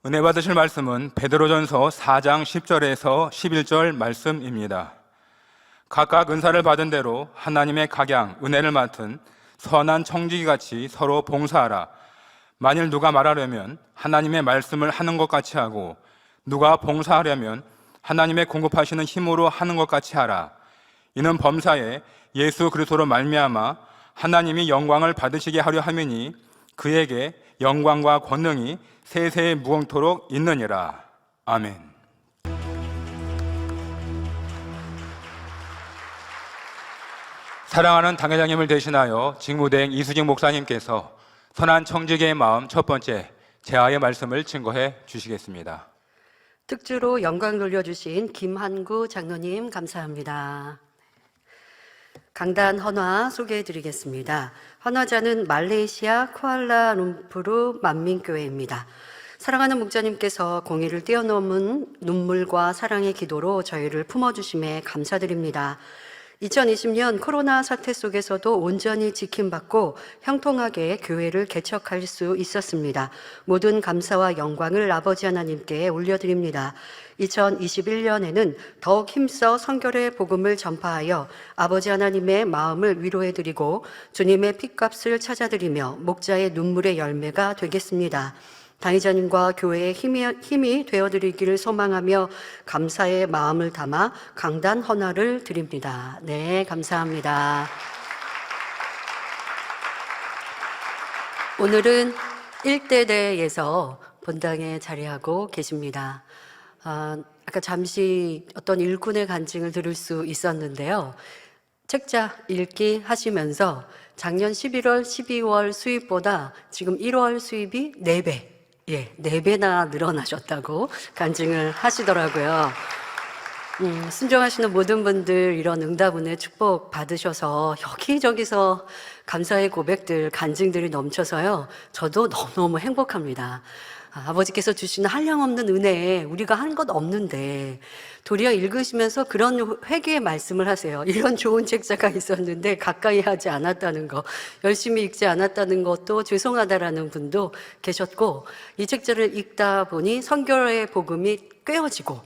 은혜 받으실 말씀은 베드로전서 4장 10절에서 11절 말씀입니다. 각각 은사를 받은 대로 하나님의 각양, 은혜를 맡은 선한 청지기같이 서로 봉사하라. 만일 누가 말하려면 하나님의 말씀을 하는 것 같이 하고, 누가 봉사하려면 하나님의 공급하시는 힘으로 하는 것 같이 하라. 이는 범사에 예수 그리스도로 말미암아 하나님이 영광을 받으시게 하려 함이니 그에게 영광과 권능이 세세에 무궁토록 있느니라. 아멘. 사랑하는 당회장님을 대신하여 직무대행 이수직 목사님께서 선한 청지기의 마음 첫 번째 제아의 말씀을 증거해 주시겠습니다. 특주로 영광 돌려주신 김한구 장로님 감사합니다. 강단 헌화 소개해드리겠습니다. 헌화자는 말레이시아 쿠알라룸푸르 만민교회입니다. 사랑하는 목자님께서 공의를 뛰어넘은 눈물과 사랑의 기도로 저희를 품어주심에 감사드립니다. 2020년 코로나 사태 속에서도 온전히 지킴받고 형통하게 교회를 개척할 수 있었습니다. 모든 감사와 영광을 아버지 하나님께 올려드립니다. 2021년에는 더욱 힘써 성결의 복음을 전파하여 아버지 하나님의 마음을 위로해드리고 주님의 핏값을 찾아드리며 목자의 눈물의 열매가 되겠습니다. 당의자님과 교회의 힘이 되어드리기를 소망하며 감사의 마음을 담아 강단 헌화를 드립니다. 네, 감사합니다. 오늘은 1대대에서 본당에 자리하고 계십니다. 아까 잠시 어떤 일꾼의 간증을 들을 수 있었는데요. 책자 읽기 하시면서 작년 11월, 12월 수입보다 지금 1월 수입이 4배, 4배나 늘어나셨다고 간증을 하시더라고요. 순종하시는 모든 분들 이런 응답은혜 축복 받으셔서 여기저기서 감사의 고백들, 간증들이 넘쳐서요. 저도 너무너무 행복합니다. 아버지께서 주시는 한량없는 은혜에 우리가 한 것 없는데 도리어 읽으시면서 그런 회개의 말씀을 하세요. 이런 좋은 책자가 있었는데 가까이 하지 않았다는 거, 열심히 읽지 않았다는 것도 죄송하다라는 분도 계셨고, 이 책자를 읽다 보니 성결의 복음이 꿰어지고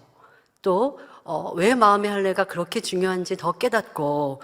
또 왜 마음의 할례가 그렇게 중요한지 더 깨닫고,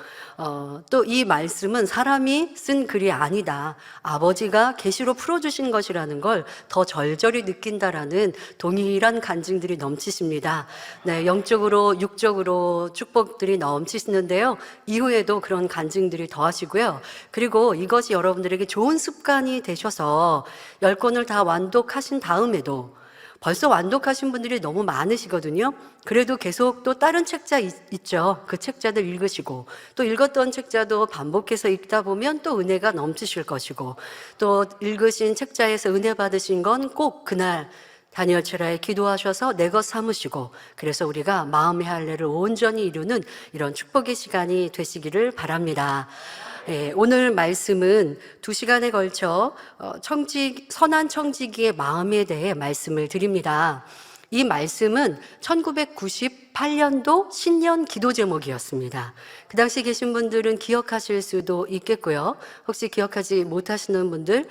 또 이 말씀은 사람이 쓴 글이 아니다, 아버지가 계시로 풀어주신 것이라는 걸 더 절절히 느낀다라는 동일한 간증들이 넘치십니다. 네, 영적으로 육적으로 축복들이 넘치시는데요. 이후에도 그런 간증들이 더하시고요. 그리고 이것이 여러분들에게 좋은 습관이 되셔서 10권을 다 완독하신 다음에도 벌써 완독하신 분들이 너무 많으시거든요. 그래도 계속 또 다른 책자 있죠. 그 책자들 읽으시고, 또 읽었던 책자도 반복해서 읽다 보면 또 은혜가 넘치실 것이고, 또 읽으신 책자에서 은혜 받으신 건 꼭 그날 다니엘 철야에 기도하셔서 내 것 삼으시고, 그래서 우리가 마음의 할례를 온전히 이루는 이런 축복의 시간이 되시기를 바랍니다. 오늘 말씀은 2시간에 걸쳐 선한 청지기의 마음에 대해 말씀을 드립니다. 이 말씀은 1998년도 신년 기도 제목이었습니다. 그 당시 계신 분들은 기억하실 수도 있겠고요. 혹시 기억하지 못하시는 분들,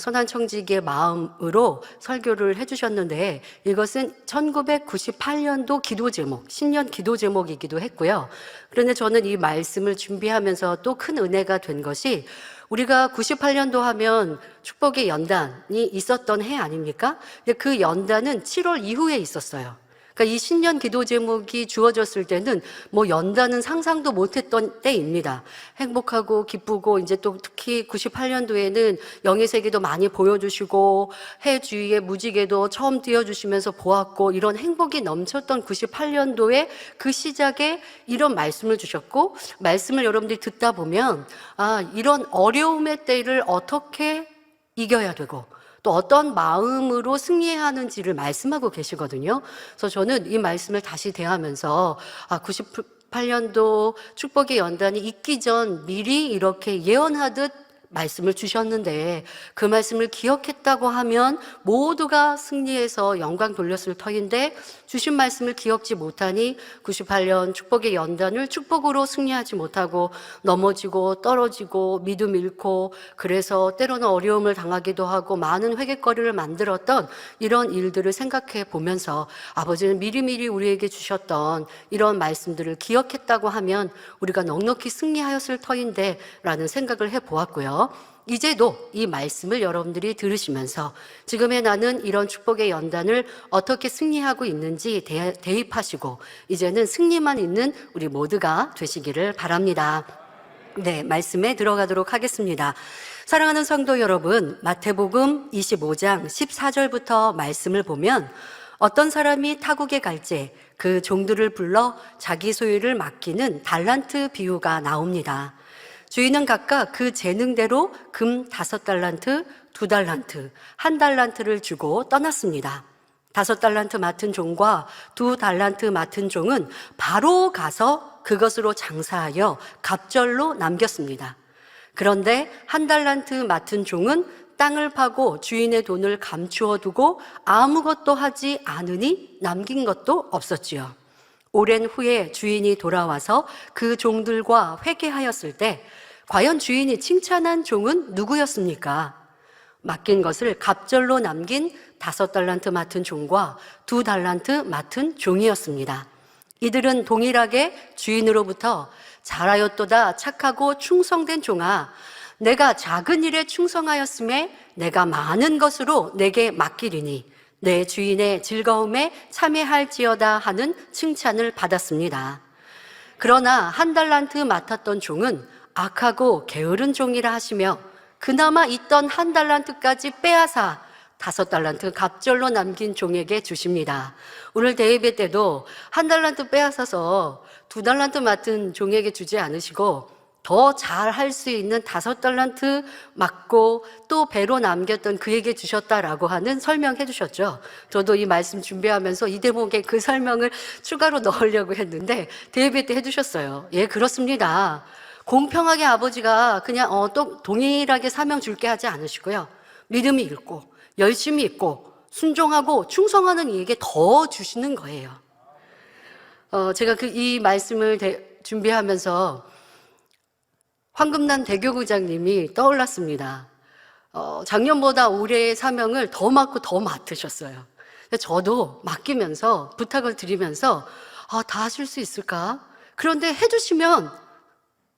선한 청지기의 마음으로 설교를 해주셨는데, 이것은 1998년도 기도 제목, 신년 기도 제목이기도 했고요. 그런데 저는 이 말씀을 준비하면서 또 큰 은혜가 된 것이, 우리가 98년도 하면 축복의 연단이 있었던 해 아닙니까? 근데 그 연단은 7월 이후에 있었어요. 그러니까 이 신년 기도 제목이 주어졌을 때는 뭐 연단은 상상도 못했던 때입니다. 행복하고 기쁘고, 이제 또 특히 98년도에는 영의 세계도 많이 보여주시고 해 주위에 무지개도 처음 띄워주시면서 보았고, 이런 행복이 넘쳤던 98년도에 그 시작에 이런 말씀을 주셨고, 말씀을 여러분들이 듣다 보면 이런 어려움의 때를 어떻게 이겨야 되고 또 어떤 마음으로 승리해야 하는지를 말씀하고 계시거든요. 그래서 저는 이 말씀을 다시 대하면서 98년도 축복의 연단이 있기 전 미리 이렇게 예언하듯 말씀을 주셨는데 그 말씀을 기억했다고 하면 모두가 승리해서 영광 돌렸을 터인데 주신 말씀을 기억지 못하니 98년 축복의 연단을 축복으로 승리하지 못하고 넘어지고 떨어지고 믿음 잃고 그래서 때로는 어려움을 당하기도 하고 많은 회개거리를 만들었던 이런 일들을 생각해 보면서 아버지는 미리미리 우리에게 주셨던 이런 말씀들을 기억했다고 하면 우리가 넉넉히 승리하였을 터인데 라는 생각을 해보았고요. 이제도 이 말씀을 여러분들이 들으시면서 지금의 나는 이런 축복의 연단을 어떻게 승리하고 있는지 대입하시고 이제는 승리만 있는 우리 모두가 되시기를 바랍니다. 네, 말씀에 들어가도록 하겠습니다. 사랑하는 성도 여러분, 마태복음 25장 14절부터 말씀을 보면 어떤 사람이 타국에 갈지 그 종들을 불러 자기 소유를 맡기는 달란트 비유가 나옵니다. 주인은 각각 그 재능대로 금 5달란트, 2달란트, 1달란트를 주고 떠났습니다. 5달란트 맡은 종과 2달란트 맡은 종은 바로 가서 그것으로 장사하여 갑절로 남겼습니다. 그런데 1달란트 맡은 종은 땅을 파고 주인의 돈을 감추어 두고 아무것도 하지 않으니 남긴 것도 없었지요. 오랜 후에 주인이 돌아와서 그 종들과 회개하였을 때 과연 주인이 칭찬한 종은 누구였습니까? 맡긴 것을 갑절로 남긴 5달란트 맡은 종과 2달란트 맡은 종이었습니다. 이들은 동일하게 주인으로부터 잘하였도다 착하고 충성된 종아, 내가 작은 일에 충성하였음에 내가 많은 것으로 내게 맡기리니 내 주인의 즐거움에 참여할지어다 하는 칭찬을 받았습니다. 그러나 1달란트 맡았던 종은 악하고 게으른 종이라 하시며 그나마 있던 1달란트까지 빼앗아 5달란트 갑절로 남긴 종에게 주십니다. 오늘 대예배 때도 1달란트 빼앗아서 2달란트 맡은 종에게 주지 않으시고 더 잘 할 수 있는 5달란트 맡고 또 배로 남겼던 그에게 주셨다라고 하는 설명해 주셨죠. 저도 이 말씀 준비하면서 이 대목에 그 설명을 추가로 넣으려고 했는데 대예배 때 해주셨어요. 예, 그렇습니다. 공평하게 아버지가 그냥 또 동일하게 사명 줄게 하지 않으시고요. 믿음이 있고 열심히 있고 순종하고 충성하는 이에게 더 주시는 거예요. 제가 이 말씀을 준비하면서 황금난 대교구장님이 떠올랐습니다. 작년보다 올해의 사명을 더 맡고 더 맡으셨어요. 저도 맡기면서 부탁을 드리면서 다 하실 수 있을까? 그런데 해주시면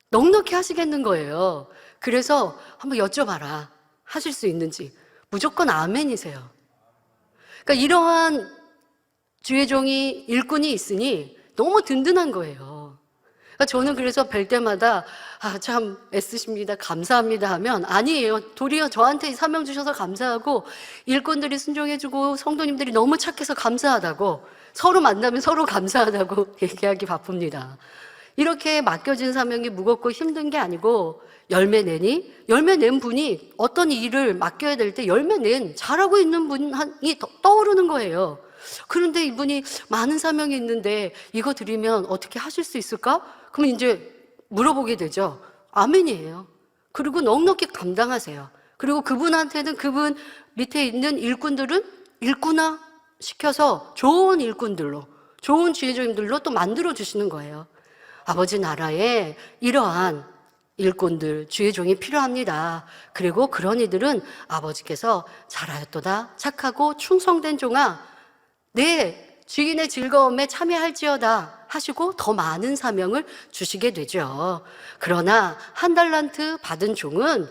넉넉히 하시겠는 거예요. 그래서 한번 여쭤봐라. 하실 수 있는지. 무조건 아멘이세요. 그러니까 이러한 주의 종이 일꾼이 있으니 너무 든든한 거예요. 그러니까 저는 그래서 뵐 때마다 참 애쓰십니다. 감사합니다 하면 아니에요. 도리어 저한테 사명 주셔서 감사하고 일꾼들이 순종해주고 성도님들이 너무 착해서 감사하다고 서로 만나면 서로 감사하다고 얘기하기 바쁩니다. 이렇게 맡겨진 사명이 무겁고 힘든 게 아니고 열매 낸 분이 어떤 일을 맡겨야 될 때 열매 낸 잘하고 있는 분이 떠오르는 거예요. 그런데 이분이 많은 사명이 있는데 이거 드리면 어떻게 하실 수 있을까? 그럼 이제 물어보게 되죠. 아멘이에요. 그리고 넉넉히 감당하세요. 그리고 그분한테는 그분 밑에 있는 일꾼들은 일꾼화 시켜서 좋은 일꾼들로, 좋은 지혜자님들로 또 만들어 주시는 거예요. 아버지 나라에 이러한 일꾼들, 주의 종이 필요합니다. 그리고 그런 이들은 아버지께서 잘하였도다 착하고 충성된 종아, 내 주인의 즐거움에 참여할지어다 하시고 더 많은 사명을 주시게 되죠. 그러나 1달란트 받은 종은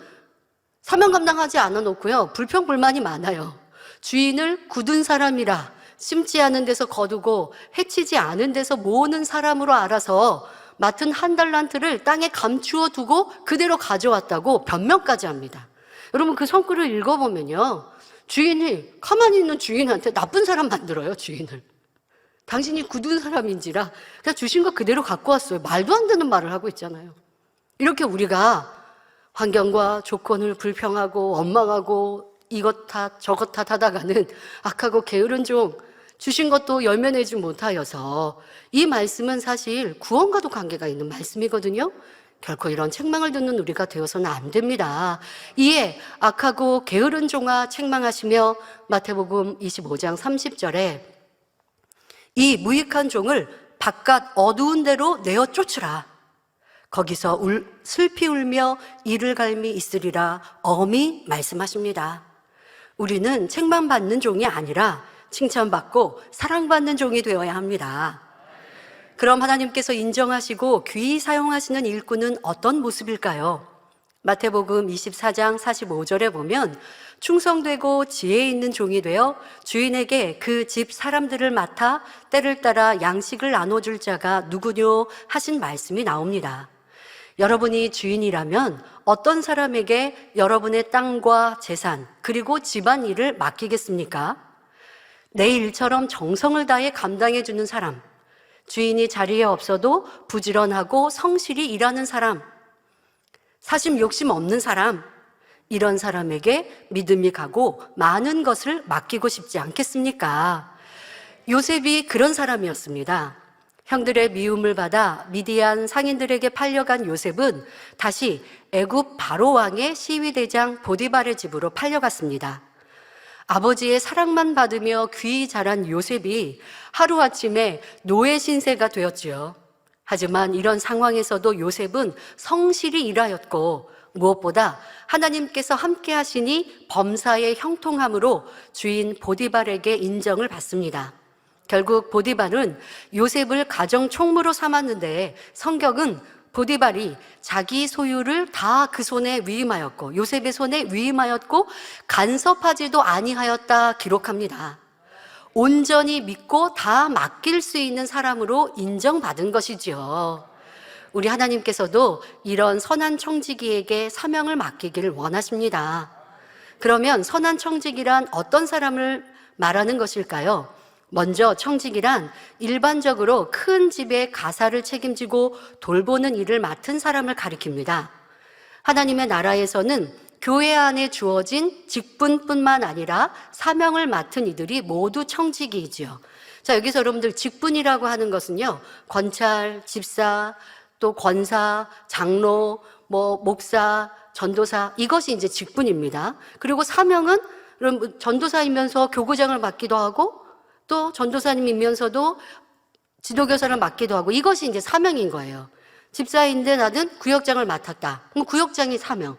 사명 감당하지 않아 놓고요, 불평불만이 많아요. 주인을 굳은 사람이라 심지 않은 데서 거두고 해치지 않은 데서 모으는 사람으로 알아서 맡은 1달란트를 땅에 감추어 두고 그대로 가져왔다고 변명까지 합니다. 여러분 그 성글을 읽어보면요, 주인이 가만히 있는 주인한테 나쁜 사람 만들어요. 주인을 당신이 굳은 사람인지라 그냥 주신 거 그대로 갖고 왔어요. 말도 안 되는 말을 하고 있잖아요. 이렇게 우리가 환경과 조건을 불평하고 원망하고 이것 탓 저것 탓 하다가는 악하고 게으른 종, 주신 것도 열매 내지 못하여서, 이 말씀은 사실 구원과도 관계가 있는 말씀이거든요. 결코 이런 책망을 듣는 우리가 되어서는 안 됩니다. 이에 악하고 게으른 종아 책망하시며 마태복음 25장 30절에 이 무익한 종을 바깥 어두운 데로 내어 쫓으라. 거기서 슬피 울며 이를 갈미 있으리라 엄히 말씀하십니다. 우리는 책망받는 종이 아니라 칭찬받고 사랑받는 종이 되어야 합니다. 그럼 하나님께서 인정하시고 귀히 사용하시는 일꾼은 어떤 모습일까요? 마태복음 24장 45절에 보면 충성되고 지혜 있는 종이 되어 주인에게 그 집 사람들을 맡아 때를 따라 양식을 나눠줄 자가 누구뇨 하신 말씀이 나옵니다. 여러분이 주인이라면 어떤 사람에게 여러분의 땅과 재산 그리고 집안 일을 맡기겠습니까? 내 일처럼 정성을 다해 감당해 주는 사람, 주인이 자리에 없어도 부지런하고 성실히 일하는 사람, 사심 욕심 없는 사람, 이런 사람에게 믿음이 가고 많은 것을 맡기고 싶지 않겠습니까? 요셉이 그런 사람이었습니다. 형들의 미움을 받아 미디안 상인들에게 팔려간 요셉은 다시 애굽 바로 왕의 시위대장 보디발의 집으로 팔려갔습니다. 아버지의 사랑만 받으며 귀히 자란 요셉이 하루아침에 노예 신세가 되었지요. 하지만 이런 상황에서도 요셉은 성실히 일하였고 무엇보다 하나님께서 함께 하시니 범사의 형통함으로 주인 보디발에게 인정을 받습니다. 결국 보디발은 요셉을 가정 총무로 삼았는데 성경은 보디발이 자기 소유를 다 그 손에 위임하였고 요셉의 손에 위임하였고 간섭하지도 아니하였다 기록합니다. 온전히 믿고 다 맡길 수 있는 사람으로 인정받은 것이지요. 우리 하나님께서도 이런 선한 청지기에게 사명을 맡기기를 원하십니다. 그러면 선한 청지기란 어떤 사람을 말하는 것일까요? 먼저 청지기란 일반적으로 큰 집의 가사를 책임지고 돌보는 일을 맡은 사람을 가리킵니다. 하나님의 나라에서는 교회 안에 주어진 직분뿐만 아니라 사명을 맡은 이들이 모두 청지기이지요. 자, 여기서 여러분들 직분이라고 하는 것은요, 권찰, 집사, 또 권사, 장로, 목사, 전도사, 이것이 이제 직분입니다. 그리고 사명은 전도사이면서 교구장을 맡기도 하고 또 전도사님이면서도 지도교사를 맡기도 하고 이것이 이제 사명인 거예요. 집사인데 나는 구역장을 맡았다. 그럼 구역장이 사명.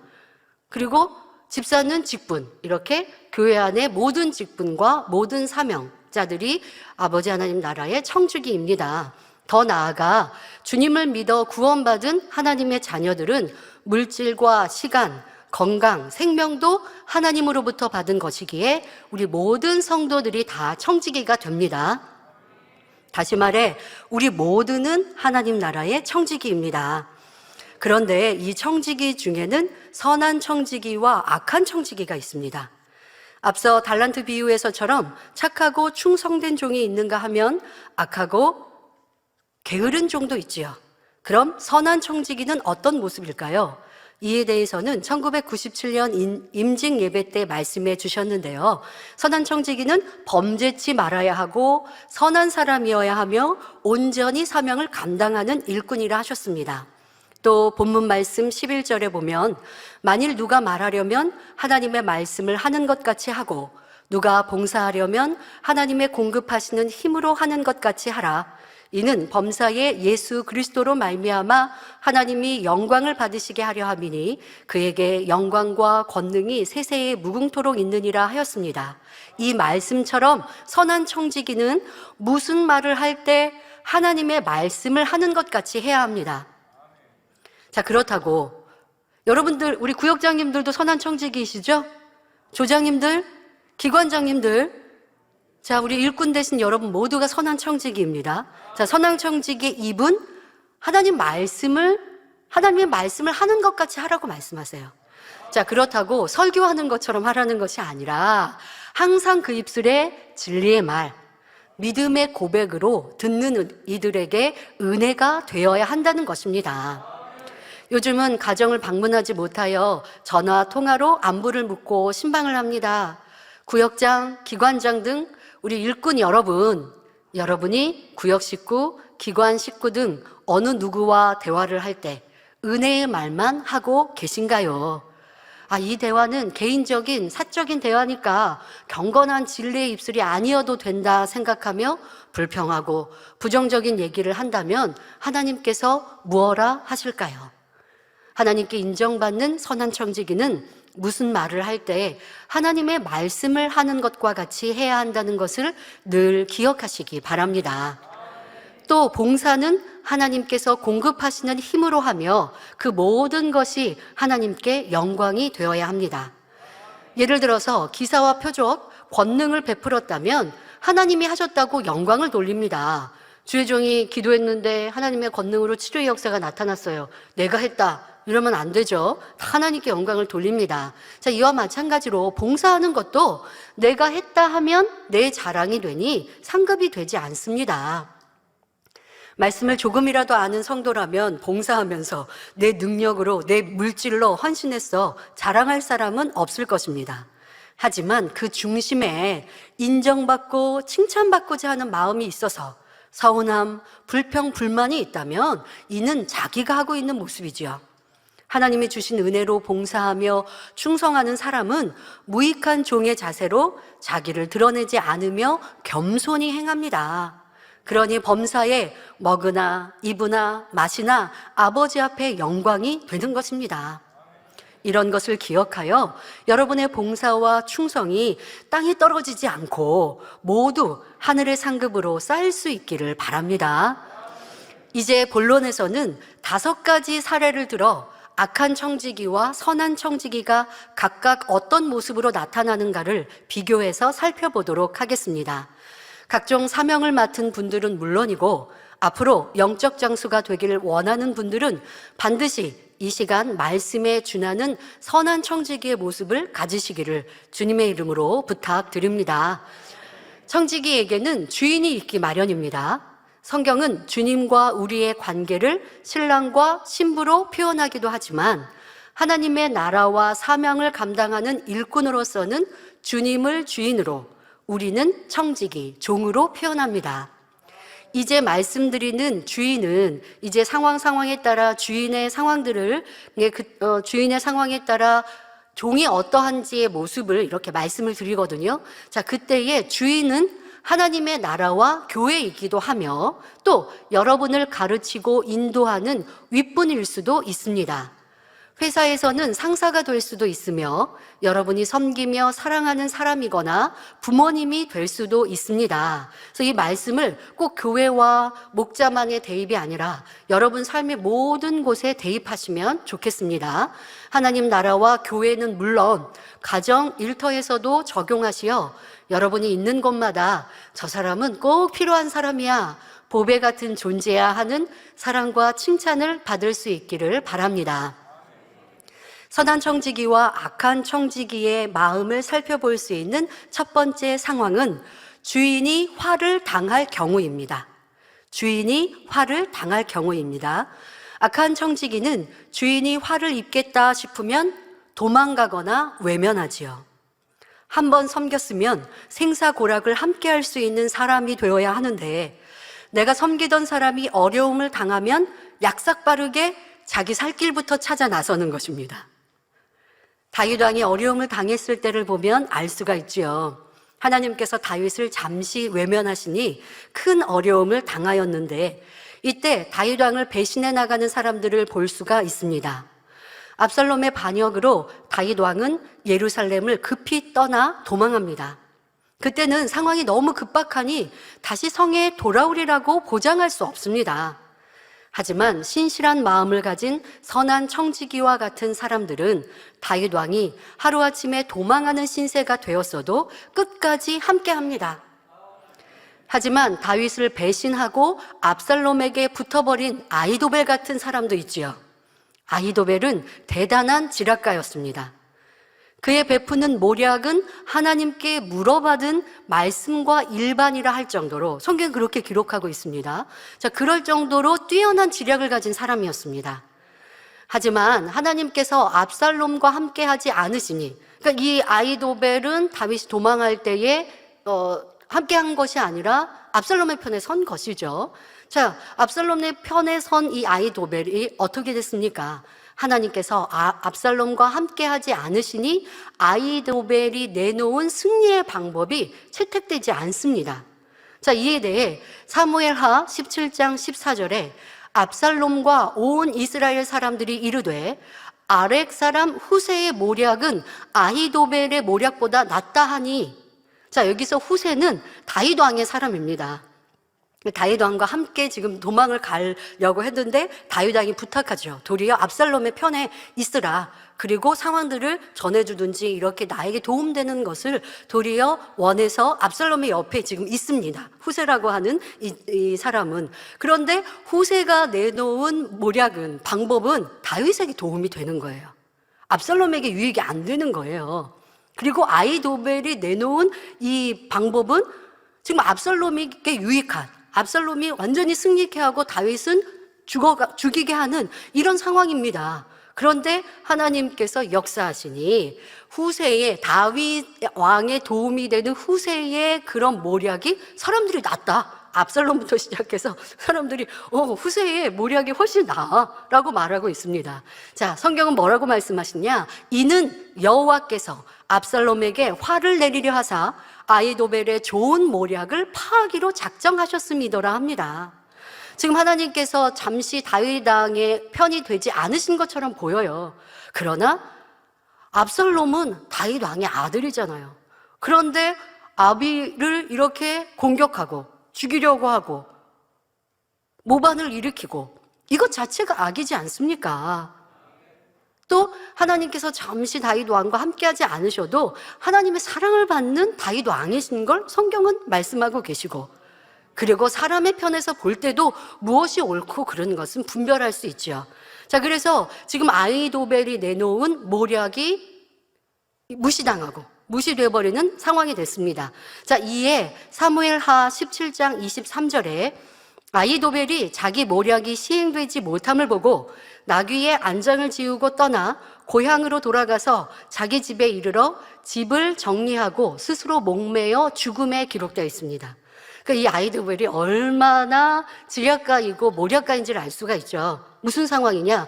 그리고 집사는 직분. 이렇게 교회 안에 모든 직분과 모든 사명자들이 아버지 하나님 나라의 청지기입니다. 더 나아가 주님을 믿어 구원받은 하나님의 자녀들은 물질과 시간, 건강, 생명도 하나님으로부터 받은 것이기에 우리 모든 성도들이 다 청지기가 됩니다. 다시 말해 우리 모두는 하나님 나라의 청지기입니다. 그런데 이 청지기 중에는 선한 청지기와 악한 청지기가 있습니다. 앞서 달란트 비유에서처럼 착하고 충성된 종이 있는가 하면 악하고 게으른 종도 있지요. 그럼 선한 청지기는 어떤 모습일까요? 이에 대해서는 1997년 임직 예배 때 말씀해 주셨는데요. 선한 청지기는 범죄치 말아야 하고 선한 사람이어야 하며 온전히 사명을 감당하는 일꾼이라 하셨습니다. 또 본문 말씀 11절에 보면 만일 누가 말하려면 하나님의 말씀을 하는 것 같이 하고 누가 봉사하려면 하나님의 공급하시는 힘으로 하는 것 같이 하라. 이는 범사의 예수 그리스도로 말미암아 하나님이 영광을 받으시게 하려 함이니 그에게 영광과 권능이 세세에 무궁토록 있느니라 하였습니다. 이 말씀처럼 선한 청지기는 무슨 말을 할 때 하나님의 말씀을 하는 것 같이 해야 합니다. 자, 그렇다고 여러분들 우리 구역장님들도 선한 청지기이시죠? 조장님들, 기관장님들, 자, 우리 일꾼 되신 여러분 모두가 선한 청지기입니다. 자, 선한 청지기의 입은 하나님의 말씀을 하는 것 같이 하라고 말씀하세요. 자, 그렇다고 설교하는 것처럼 하라는 것이 아니라 항상 그 입술에 진리의 말, 믿음의 고백으로 듣는 이들에게 은혜가 되어야 한다는 것입니다. 요즘은 가정을 방문하지 못하여 전화 통화로 안부를 묻고 신방을 합니다. 구역장, 기관장 등 우리 일꾼 여러분이 구역 식구, 기관 식구 등 어느 누구와 대화를 할 때 은혜의 말만 하고 계신가요? 이 대화는 개인적인 사적인 대화니까 경건한 진리의 입술이 아니어도 된다 생각하며 불평하고 부정적인 얘기를 한다면 하나님께서 무엇라 하실까요? 하나님께 인정받는 선한 청지기는 무슨 말을 할 때 하나님의 말씀을 하는 것과 같이 해야 한다는 것을 늘 기억하시기 바랍니다. 또 봉사는 하나님께서 공급하시는 힘으로 하며 그 모든 것이 하나님께 영광이 되어야 합니다. 예를 들어서 기사와 표적, 권능을 베풀었다면 하나님이 하셨다고 영광을 돌립니다. 주의 종이 기도했는데 하나님의 권능으로 치료의 역사가 나타났어요. 내가 했다. 이러면 안 되죠. 하나님께 영광을 돌립니다. 자, 이와 마찬가지로 봉사하는 것도 내가 했다 하면 내 자랑이 되니 상급이 되지 않습니다. 말씀을 조금이라도 아는 성도라면 봉사하면서 내 능력으로, 내 물질로 헌신했어 자랑할 사람은 없을 것입니다. 하지만 그 중심에 인정받고 칭찬받고자 하는 마음이 있어서 서운함, 불평, 불만이 있다면 이는 자기가 하고 있는 모습이지요. 하나님이 주신 은혜로 봉사하며 충성하는 사람은 무익한 종의 자세로 자기를 드러내지 않으며 겸손히 행합니다. 그러니 범사에 먹으나 입으나 마시나 아버지 앞에 영광이 되는 것입니다. 이런 것을 기억하여 여러분의 봉사와 충성이 땅에 떨어지지 않고 모두 하늘의 상급으로 쌓일 수 있기를 바랍니다. 이제 본론에서는 5가지 사례를 들어 악한 청지기와 선한 청지기가 각각 어떤 모습으로 나타나는가를 비교해서 살펴보도록 하겠습니다. 각종 사명을 맡은 분들은 물론이고 앞으로 영적 장수가 되기를 원하는 분들은 반드시 이 시간 말씀에 준하는 선한 청지기의 모습을 가지시기를 주님의 이름으로 부탁드립니다. 청지기에게는 주인이 있기 마련입니다. 성경은 주님과 우리의 관계를 신랑과 신부로 표현하기도 하지만 하나님의 나라와 사명을 감당하는 일꾼으로서는 주님을 주인으로, 우리는 청지기, 종으로 표현합니다. 이제 말씀드리는 주인은 이제 상황에 따라 주인의 상황에 따라 종이 어떠한지의 모습을 이렇게 말씀을 드리거든요. 자, 그때의 주인은 하나님의 나라와 교회이기도 하며 또 여러분을 가르치고 인도하는 윗분일 수도 있습니다. 회사에서는 상사가 될 수도 있으며 여러분이 섬기며 사랑하는 사람이거나 부모님이 될 수도 있습니다. 그래서 이 말씀을 꼭 교회와 목자만의 대입이 아니라 여러분 삶의 모든 곳에 대입하시면 좋겠습니다. 하나님 나라와 교회는 물론 가정 일터에서도 적용하시어 여러분이 있는 곳마다 저 사람은 꼭 필요한 사람이야, 보배 같은 존재야 하는 사랑과 칭찬을 받을 수 있기를 바랍니다. 선한 청지기와 악한 청지기의 마음을 살펴볼 수 있는 첫 번째 상황은 주인이 화를 당할 경우입니다. 주인이 화를 당할 경우입니다. 악한 청지기는 주인이 화를 입겠다 싶으면 도망가거나 외면하지요. 한번 섬겼으면 생사고락을 함께 할 수 있는 사람이 되어야 하는데 내가 섬기던 사람이 어려움을 당하면 약삭빠르게 자기 살 길부터 찾아 나서는 것입니다. 다윗 왕이 어려움을 당했을 때를 보면 알 수가 있지요. 하나님께서 다윗을 잠시 외면하시니 큰 어려움을 당하였는데 이때 다윗 왕을 배신해 나가는 사람들을 볼 수가 있습니다. 압살롬의 반역으로 다윗 왕은 예루살렘을 급히 떠나 도망합니다. 그때는 상황이 너무 급박하니 다시 성에 돌아오리라고 보장할 수 없습니다. 하지만 신실한 마음을 가진 선한 청지기와 같은 사람들은 다윗 왕이 하루아침에 도망하는 신세가 되었어도 끝까지 함께합니다. 하지만 다윗을 배신하고 압살롬에게 붙어버린 아히도벨 같은 사람도 있지요. 아히도벨은 대단한 지략가였습니다. 그의 베푸는 모략은 하나님께 물어받은 말씀과 일반이라 할 정도로 성경은 그렇게 기록하고 있습니다. 자, 그럴 정도로 뛰어난 지략을 가진 사람이었습니다. 하지만 하나님께서 압살롬과 함께 하지 않으시니, 그러니까 이 아히도벨은 다윗이 도망할 때에 함께한 것이 아니라 압살롬의 편에 선 것이죠. 자, 압살롬의 편에 선 이 아히도벨이 어떻게 됐습니까? 하나님께서 압살롬과 함께하지 않으시니 아히도벨이 내놓은 승리의 방법이 채택되지 않습니다. 자, 이에 대해 사무엘하 17장 14절에 압살롬과 온 이스라엘 사람들이 이르되 아렉 사람 후세의 모략은 아히도벨의 모략보다 낫다 하니, 자, 여기서 후세는 다윗 왕의 사람입니다. 다윗 왕과 함께 지금 도망을 가려고 했는데 다윗 왕이 부탁하죠. 도리어 압살롬의 편에 있으라. 그리고 상황들을 전해주든지 이렇게 나에게 도움되는 것을 도리어 원해서 압살롬의 옆에 지금 있습니다. 후세라고 하는 이 사람은. 그런데 후세가 내놓은 모략은, 방법은 다윗에게 도움이 되는 거예요. 압살롬에게 유익이 안 되는 거예요. 그리고 아히도벨이 내놓은 이 방법은 지금 압살롬에게 유익한, 압살롬이 완전히 승리케 하고 다윗은 죽이게 하는 이런 상황입니다. 그런데 하나님께서 역사하시니 후세의, 다윗 왕의 도움이 되는 후세의 그런 모략이 사람들이 낫다. 압살롬부터 시작해서 사람들이 후세의 모략이 훨씬 나아라고 말하고 있습니다. 자, 성경은 뭐라고 말씀하시냐? 이는 여호와께서 압살롬에게 화를 내리려 하사 아히도벨의 좋은 모략을 파하기로 작정하셨음이더라 합니다. 지금 하나님께서 잠시 다윗 왕의 편이 되지 않으신 것처럼 보여요. 그러나 압살롬은 다윗 왕의 아들이잖아요. 그런데 아비를 이렇게 공격하고 죽이려고 하고 모반을 일으키고, 이것 자체가 악이지 않습니까? 또 하나님께서 잠시 다윗 왕과 함께하지 않으셔도 하나님의 사랑을 받는 다윗 왕이신 걸 성경은 말씀하고 계시고, 그리고 사람의 편에서 볼 때도 무엇이 옳고 그런 것은 분별할 수 있죠. 자, 그래서 지금 아히도벨이 내놓은 모략이 무시당하고 무시되어버리는 상황이 됐습니다. 자, 이에 사무엘하 17장 23절에 아히도벨이 자기 모략이 시행되지 못함을 보고 나귀에 안장을 지우고 떠나 고향으로 돌아가서 자기 집에 이르러 집을 정리하고 스스로 목매어 죽음에 기록되어 있습니다. 이 아히도벨이 얼마나 지략가이고 모략가인지를 알 수가 있죠. 무슨 상황이냐?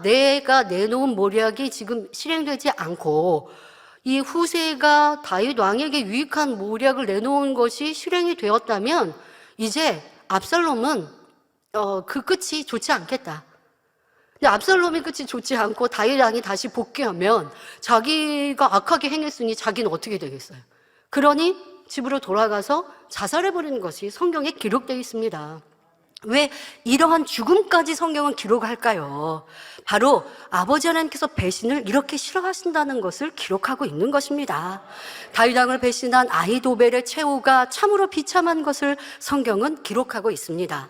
내가 내놓은 모략이 지금 실행되지 않고 이 후세가 다윗 왕에게 유익한 모략을 내놓은 것이 실행이 되었다면 이제 압살롬은 그 끝이 좋지 않겠다. 근데 압살롬의 끝이 좋지 않고 다윗 왕이 다시 복귀하면 자기가 악하게 행했으니 자기는 어떻게 되겠어요? 그러니 집으로 돌아가서 자살해버리는 것이 성경에 기록되어 있습니다. 왜 이러한 죽음까지 성경은 기록할까요? 바로 아버지 하나님께서 배신을 이렇게 싫어하신다는 것을 기록하고 있는 것입니다. 다윗 왕을 배신한 아히도벨의 최후가 참으로 비참한 것을 성경은 기록하고 있습니다.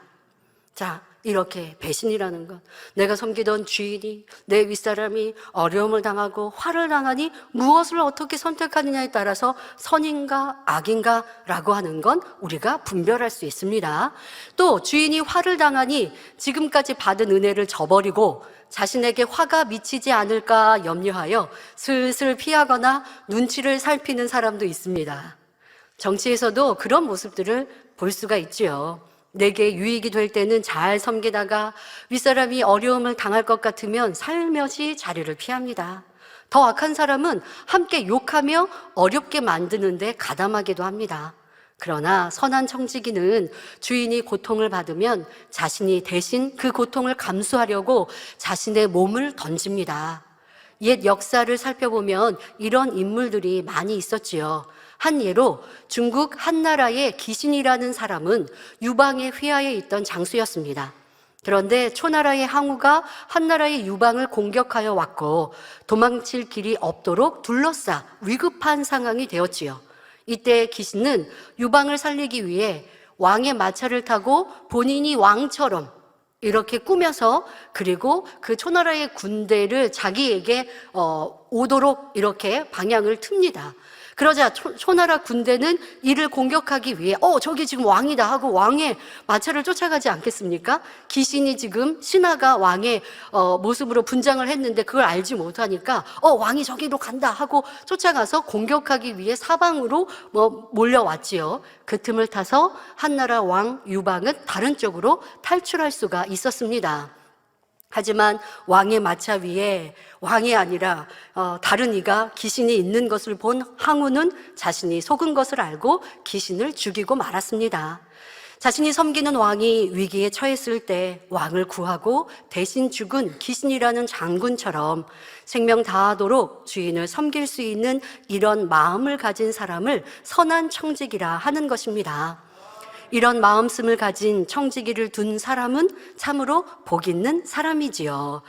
자, 이렇게 배신이라는 것, 내가 섬기던 주인이, 내 윗사람이 어려움을 당하고 화를 당하니 무엇을 어떻게 선택하느냐에 따라서 선인가 악인가 라고 하는 건 우리가 분별할 수 있습니다. 또 주인이 화를 당하니 지금까지 받은 은혜를 저버리고 자신에게 화가 미치지 않을까 염려하여 슬슬 피하거나 눈치를 살피는 사람도 있습니다. 정치에서도 그런 모습들을 볼 수가 있지요. 내게 유익이 될 때는 잘 섬기다가 윗사람이 어려움을 당할 것 같으면 살며시 자리를 피합니다. 더 악한 사람은 함께 욕하며 어렵게 만드는데 가담하기도 합니다. 그러나 선한 청지기는 주인이 고통을 받으면 자신이 대신 그 고통을 감수하려고 자신의 몸을 던집니다. 옛 역사를 살펴보면 이런 인물들이 많이 있었지요. 한 예로 중국 한나라의 기신이라는 사람은 유방의 휘하에 있던 장수였습니다. 그런데 초나라의 항우가 한나라의 유방을 공격하여 왔고 도망칠 길이 없도록 둘러싸 위급한 상황이 되었지요. 이때 기신은 유방을 살리기 위해 왕의 마차를 타고 본인이 왕처럼 이렇게 꾸며서, 그리고 그 초나라의 군대를 자기에게 오도록 이렇게 방향을 틉니다. 그러자 초나라 군대는 이를 공격하기 위해 저기 지금 왕이다 하고 왕의 마차를 쫓아가지 않겠습니까? 귀신이 지금 신하가 왕의 모습으로 분장을 했는데 그걸 알지 못하니까 왕이 저기로 간다 하고 쫓아가서 공격하기 위해 사방으로 몰려왔지요. 그 틈을 타서 한나라 왕 유방은 다른 쪽으로 탈출할 수가 있었습니다. 하지만 왕의 마차 위에 왕이 아니라 다른 이가 귀신이 있는 것을 본 항우는 자신이 속은 것을 알고 귀신을 죽이고 말았습니다. 자신이 섬기는 왕이 위기에 처했을 때 왕을 구하고 대신 죽은 귀신이라는 장군처럼 생명 다하도록 주인을 섬길 수 있는 이런 마음을 가진 사람을 선한 청지기라 하는 것입니다. 이런 마음씀을 가진 청지기를 둔 사람은 참으로 복 있는 사람이지요.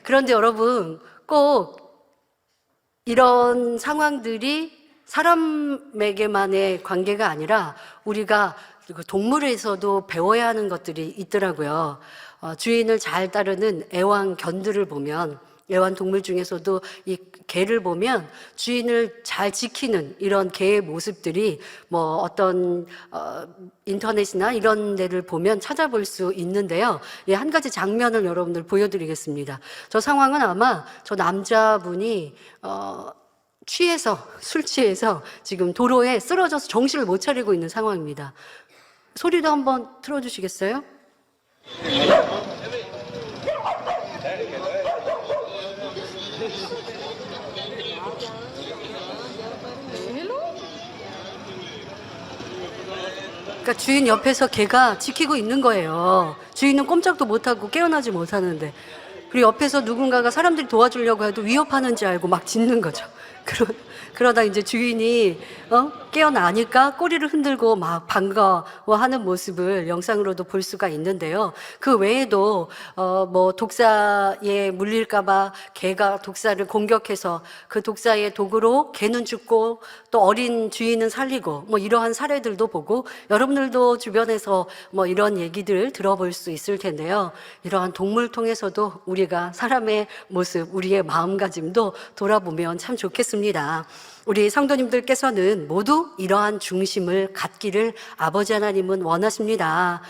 그런데 여러분, 꼭 이런 상황들이 사람에게만의 관계가 아니라 우리가 동물에서도 배워야 하는 것들이 있더라고요. 주인을 잘 따르는 애완견들을 보면, 애완동물 중에서도 이 개를 보면 주인을 잘 지키는 이런 개의 모습들이 어떤 인터넷이나 이런 데를 보면 찾아볼 수 있는데요. 한 가지 장면을 여러분들 보여드리겠습니다. 저 상황은 아마 저 남자분이 술 취해서 지금 도로에 쓰러져서 정신을 못 차리고 있는 상황입니다. 소리도 한번 틀어주시겠어요? 그러니까 주인 옆에서 개가 지키고 있는 거예요. 주인은 꼼짝도 못하고 깨어나지 못하는데, 그리고 옆에서 누군가가 사람들이 도와주려고 해도 위협하는 줄 알고 막 짖는 거죠. 그러다 이제 주인이 깨어나니까 꼬리를 흔들고 막 반가워하는 모습을 영상으로도 볼 수가 있는데요. 그 외에도 독사에 물릴까봐 개가 독사를 공격해서 그 독사의 독으로 개는 죽고 또 어린 주인은 살리고 이러한 사례들도 보고, 여러분들도 주변에서 이런 얘기들 들어볼 수 있을 텐데요. 이러한 동물 통해서도 우리가 사람의 모습, 우리의 마음가짐도 돌아보면 참 좋겠습니다. 우리 성도님들께서는 모두 이러한 중심을 갖기를 아버지 하나님은 원하십니다.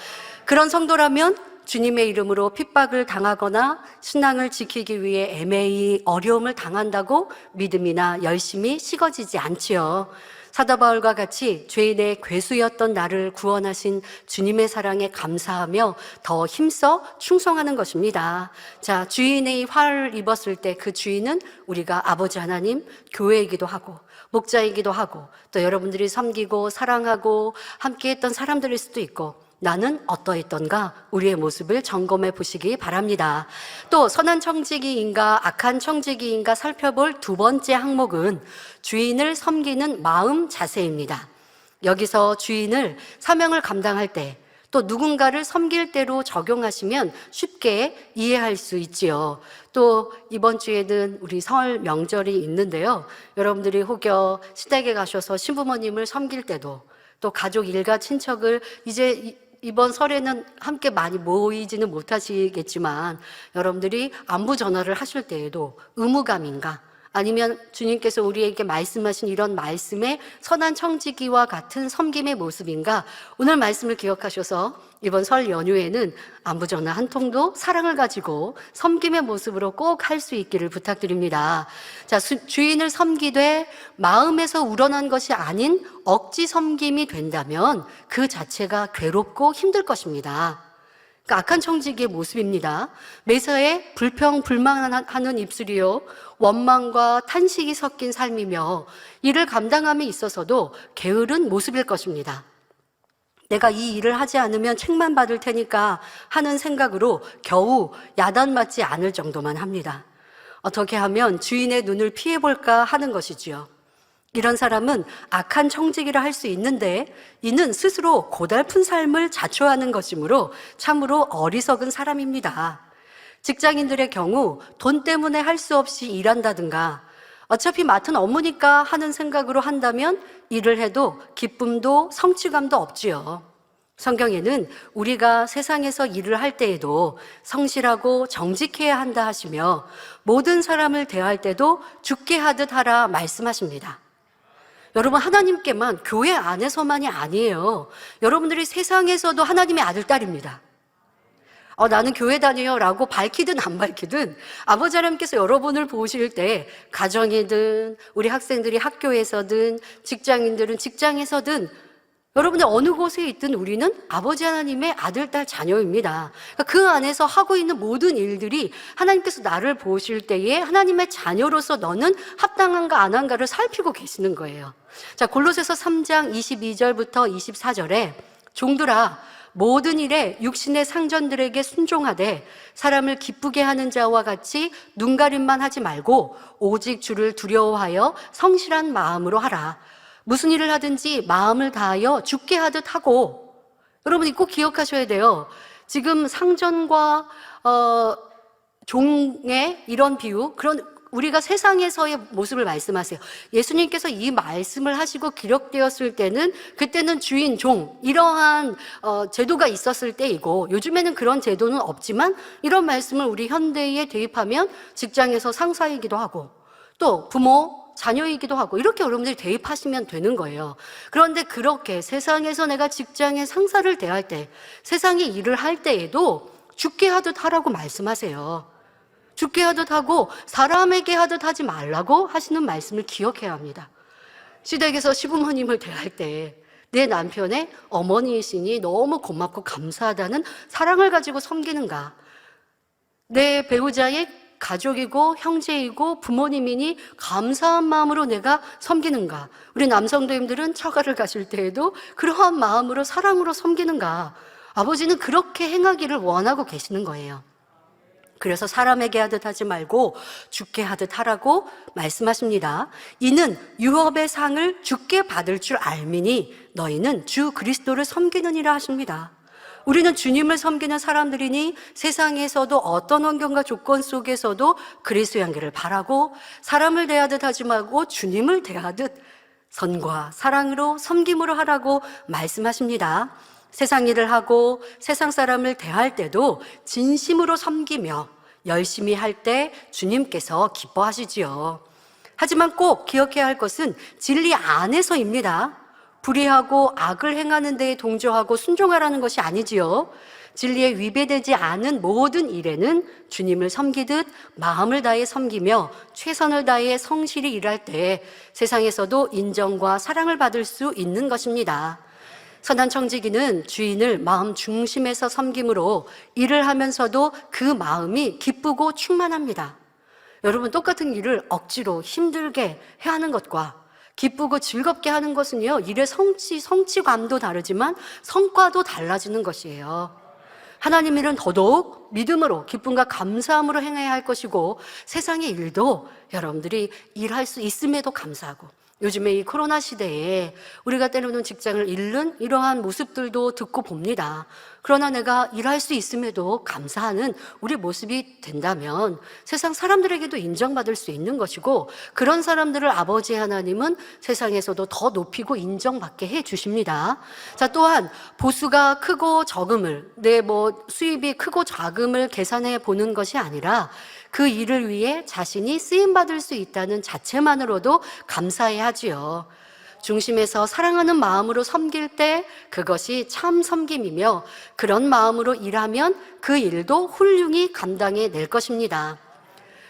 그런 성도라면 주님의 이름으로 핍박을 당하거나 신앙을 지키기 위해 애매히 어려움을 당한다고 믿음이나 열심이 식어지지 않지요. 사도 바울과 같이 죄인의 괴수였던 나를 구원하신 주님의 사랑에 감사하며 더 힘써 충성하는 것입니다. 자, 주인의 화를 입었을 때 그 주인은 우리가 아버지 하나님, 교회이기도 하고 목자이기도 하고 또 여러분들이 섬기고 사랑하고 함께했던 사람들일 수도 있고, 나는 어떠했던가 우리의 모습을 점검해 보시기 바랍니다. 또 선한 청지기인가 악한 청지기인가 살펴볼 두 번째 항목은 주인을 섬기는 마음 자세입니다. 여기서 주인을 사명을 감당할 때 또 누군가를 섬길 때로 적용하시면 쉽게 이해할 수 있지요. 또 이번 주에는 우리 설 명절이 있는데요. 여러분들이 혹여 시댁에 가셔서 신부모님을 섬길 때도, 또 가족 일가 친척을 이제 이번 설에는 함께 많이 모이지는 못하시겠지만 여러분들이 안부 전화를 하실 때에도 의무감인가, 아니면 주님께서 우리에게 말씀하신 이런 말씀의 선한 청지기와 같은 섬김의 모습인가, 오늘 말씀을 기억하셔서 이번 설 연휴에는 안부 전화 한 통도 사랑을 가지고 섬김의 모습으로 꼭 할 수 있기를 부탁드립니다. 자, 주인을 섬기되 마음에서 우러난 것이 아닌 억지 섬김이 된다면 그 자체가 괴롭고 힘들 것입니다. 그러니까 악한 청지기의 모습입니다. 매사에 불평 불만하는 입술이요, 원망과 탄식이 섞인 삶이며 이를 감당함에 있어서도 게으른 모습일 것입니다. 내가 이 일을 하지 않으면 책만 받을 테니까 하는 생각으로 겨우 야단맞지 않을 정도만 합니다. 어떻게 하면 주인의 눈을 피해볼까 하는 것이지요. 이런 사람은 악한 청지기라 할 수 있는데 이는 스스로 고달픈 삶을 자초하는 것이므로 참으로 어리석은 사람입니다. 직장인들의 경우 돈 때문에 할 수 없이 일한다든가 어차피 맡은 업무니까 하는 생각으로 한다면 일을 해도 기쁨도 성취감도 없지요. 성경에는 우리가 세상에서 일을 할 때에도 성실하고 정직해야 한다 하시며 모든 사람을 대할 때도 죽게 하듯 하라 말씀하십니다. 여러분, 하나님께만, 교회 안에서만이 아니에요. 여러분들이 세상에서도 하나님의 아들, 딸입니다. 나는 교회 다녀요 라고 밝히든 안 밝히든 아버지 하나님께서 여러분을 보실 때 가정이든 우리 학생들이 학교에서든 직장인들은 직장에서든 여러분들 어느 곳에 있든 우리는 아버지 하나님의 아들, 딸, 자녀입니다. 그 안에서 하고 있는 모든 일들이 하나님께서 나를 보실 때에 하나님의 자녀로서 너는 합당한가 안 한가를 살피고 계시는 거예요. 자, 골로새서 3장 22절부터 24절에 종들아 모든 일에 육신의 상전들에게 순종하되 사람을 기쁘게 하는 자와 같이 눈가림만 하지 말고 오직 주를 두려워하여 성실한 마음으로 하라. 무슨 일을 하든지 마음을 다하여 죽게 하듯 하고. 여러분이 꼭 기억하셔야 돼요. 지금 상전과 종의 이런 비유, 그런 우리가 세상에서의 모습을 말씀하세요. 예수님께서 이 말씀을 하시고 기록되었을 때는 그때는 주인, 종 이러한 제도가 있었을 때이고 요즘에는 그런 제도는 없지만 이런 말씀을 우리 현대에 대입하면 직장에서 상사이기도 하고 또 부모, 자녀이기도 하고 이렇게 여러분들이 대입하시면 되는 거예요. 그런데 그렇게 세상에서 내가 직장의 상사를 대할 때 세상의 일을 할 때에도 죽게 하듯 하라고 말씀하세요. 죽게 하듯 하고 사람에게 하듯 하지 말라고 하시는 말씀을 기억해야 합니다. 시댁에서 시부모님을 대할 때 내 남편의 어머니이시니 너무 고맙고 감사하다는 사랑을 가지고 섬기는가, 내 배우자의 가족이고 형제이고 부모님이니 감사한 마음으로 내가 섬기는가, 우리 남성도님들은 처가를 가실 때에도 그러한 마음으로 사랑으로 섬기는가, 아버지는 그렇게 행하기를 원하고 계시는 거예요. 그래서 사람에게 하듯 하지 말고 죽게 하듯 하라고 말씀하십니다. 이는 유업의 상을 죽게 받을 줄 알미니 너희는 주 그리스도를 섬기느니라 하십니다. 우리는 주님을 섬기는 사람들이니 세상에서도 어떤 환경과 조건 속에서도 그리스도의 향기를 바라고 사람을 대하듯 하지 말고 주님을 대하듯 선과 사랑으로 섬김으로 하라고 말씀하십니다. 세상 일을 하고 세상 사람을 대할 때도 진심으로 섬기며 열심히 할 때 주님께서 기뻐하시지요. 하지만 꼭 기억해야 할 것은 진리 안에서입니다. 불의하고 악을 행하는 데에 동조하고 순종하라는 것이 아니지요. 진리에 위배되지 않은 모든 일에는 주님을 섬기듯 마음을 다해 섬기며 최선을 다해 성실히 일할 때 세상에서도 인정과 사랑을 받을 수 있는 것입니다. 선한 청지기는 주인을 마음 중심에서 섬김으로 일을 하면서도 그 마음이 기쁘고 충만합니다. 여러분, 똑같은 일을 억지로 힘들게 해야 하는 것과 기쁘고 즐겁게 하는 것은요, 일의 성취감도 다르지만 성과도 달라지는 것이에요. 하나님 일은 더더욱 믿음으로 기쁨과 감사함으로 행해야 할 것이고 세상의 일도 여러분들이 일할 수 있음에도 감사하고, 요즘에 이 코로나 시대에 우리가 때로는 직장을 잃는 이러한 모습들도 듣고 봅니다. 그러나 내가 일할 수 있음에도 감사하는 우리 모습이 된다면 세상 사람들에게도 인정받을 수 있는 것이고, 그런 사람들을 아버지 하나님은 세상에서도 더 높이고 인정받게 해 주십니다. 자, 또한 보수가 크고 적음을, 수입이 크고 작음을 계산해 보는 것이 아니라 그 일을 위해 자신이 쓰임받을 수 있다는 자체만으로도 감사해야 하지요. 중심에서 사랑하는 마음으로 섬길 때 그것이 참 섬김이며, 그런 마음으로 일하면 그 일도 훌륭히 감당해 낼 것입니다.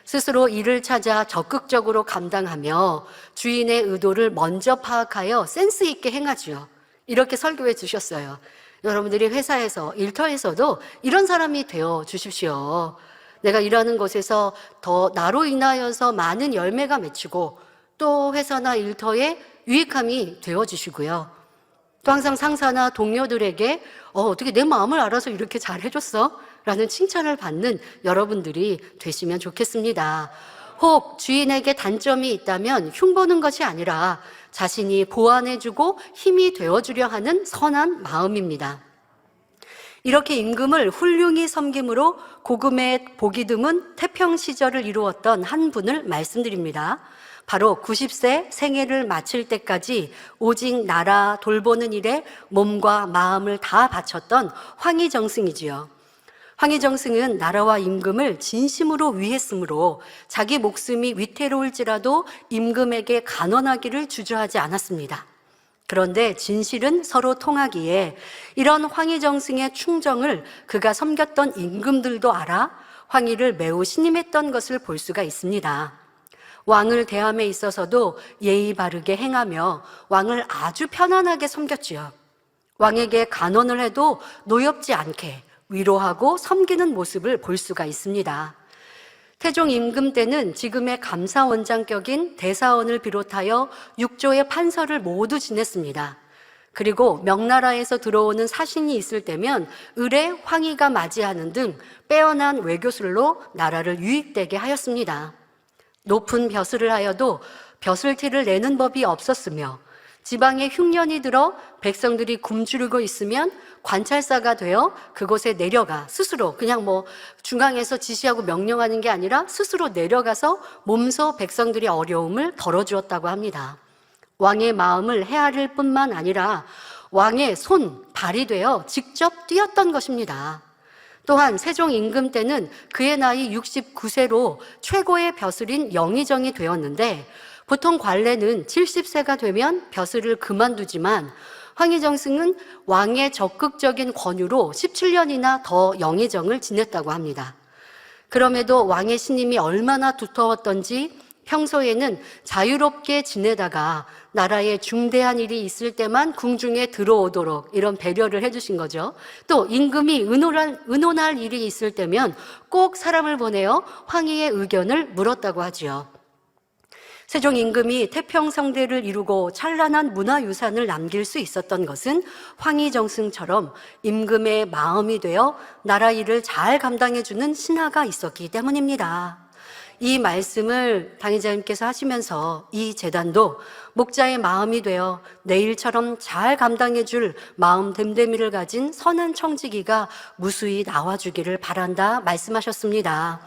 스스로 일을 찾아 적극적으로 감당하며 주인의 의도를 먼저 파악하여 센스 있게 행하지요. 이렇게 설교해 주셨어요. 여러분들이 회사에서, 일터에서도 이런 사람이 되어 주십시오. 내가 일하는 곳에서 더 나로 인하여서 많은 열매가 맺히고 또 회사나 일터에 유익함이 되어주시고요. 또 항상 상사나 동료들에게 어떻게 내 마음을 알아서 이렇게 잘 해줬어? 라는 칭찬을 받는 여러분들이 되시면 좋겠습니다. 혹 주인에게 단점이 있다면 흉보는 것이 아니라 자신이 보완해주고 힘이 되어주려 하는 선한 마음입니다. 이렇게 임금을 훌륭히 섬김으로 고금의 복이 드문 태평 시절을 이루었던 한 분을 말씀드립니다. 바로 90세 생애를 마칠 때까지 오직 나라 돌보는 일에 몸과 마음을 다 바쳤던 황희정승이지요. 황희정승은 나라와 임금을 진심으로 위했으므로 자기 목숨이 위태로울지라도 임금에게 간언하기를 주저하지 않았습니다. 그런데 진실은 서로 통하기에 이런 황희정승의 충정을 그가 섬겼던 임금들도 알아 황희를 매우 신임했던 것을 볼 수가 있습니다. 왕을 대함에 있어서도 예의 바르게 행하며 왕을 아주 편안하게 섬겼지요. 왕에게 간언을 해도 노엽지 않게 위로하고 섬기는 모습을 볼 수가 있습니다. 태종 임금 때는 지금의 감사원장격인 대사원을 비롯하여 6조의 판서를 모두 지냈습니다. 그리고 명나라에서 들어오는 사신이 있을 때면 을에 황희가 맞이하는 등 빼어난 외교술로 나라를 유익되게 하였습니다. 높은 벼슬을 하여도 벼슬티를 내는 법이 없었으며 지방에 흉년이 들어 백성들이 굶주리고 있으면 관찰사가 되어 그곳에 내려가 스스로 그냥 중앙에서 지시하고 명령하는 게 아니라 스스로 내려가서 몸소 백성들의 어려움을 덜어주었다고 합니다. 왕의 마음을 헤아릴 뿐만 아니라 왕의 손, 발이 되어 직접 뛰었던 것입니다. 또한 세종 임금 때는 그의 나이 69세로 최고의 벼슬인 영의정이 되었는데 보통 관례는 70세가 되면 벼슬을 그만두지만 황희정승은 왕의 적극적인 권유로 17년이나 더 영의정을 지냈다고 합니다. 그럼에도 왕의 신임이 얼마나 두터웠던지 평소에는 자유롭게 지내다가 나라에 중대한 일이 있을 때만 궁중에 들어오도록 이런 배려를 해주신 거죠. 또 임금이 의논할 일이 있을 때면 꼭 사람을 보내어 황희의 의견을 물었다고 하지요. 세종 임금이 태평성대를 이루고 찬란한 문화유산을 남길 수 있었던 것은 황희정승처럼 임금의 마음이 되어 나라 일을 잘 감당해주는 신하가 있었기 때문입니다. 이 말씀을 당의자님께서 하시면서 이 재단도 목자의 마음이 되어 내 일처럼 잘 감당해줄 마음 됨됨이를 가진 선한 청지기가 무수히 나와주기를 바란다 말씀하셨습니다.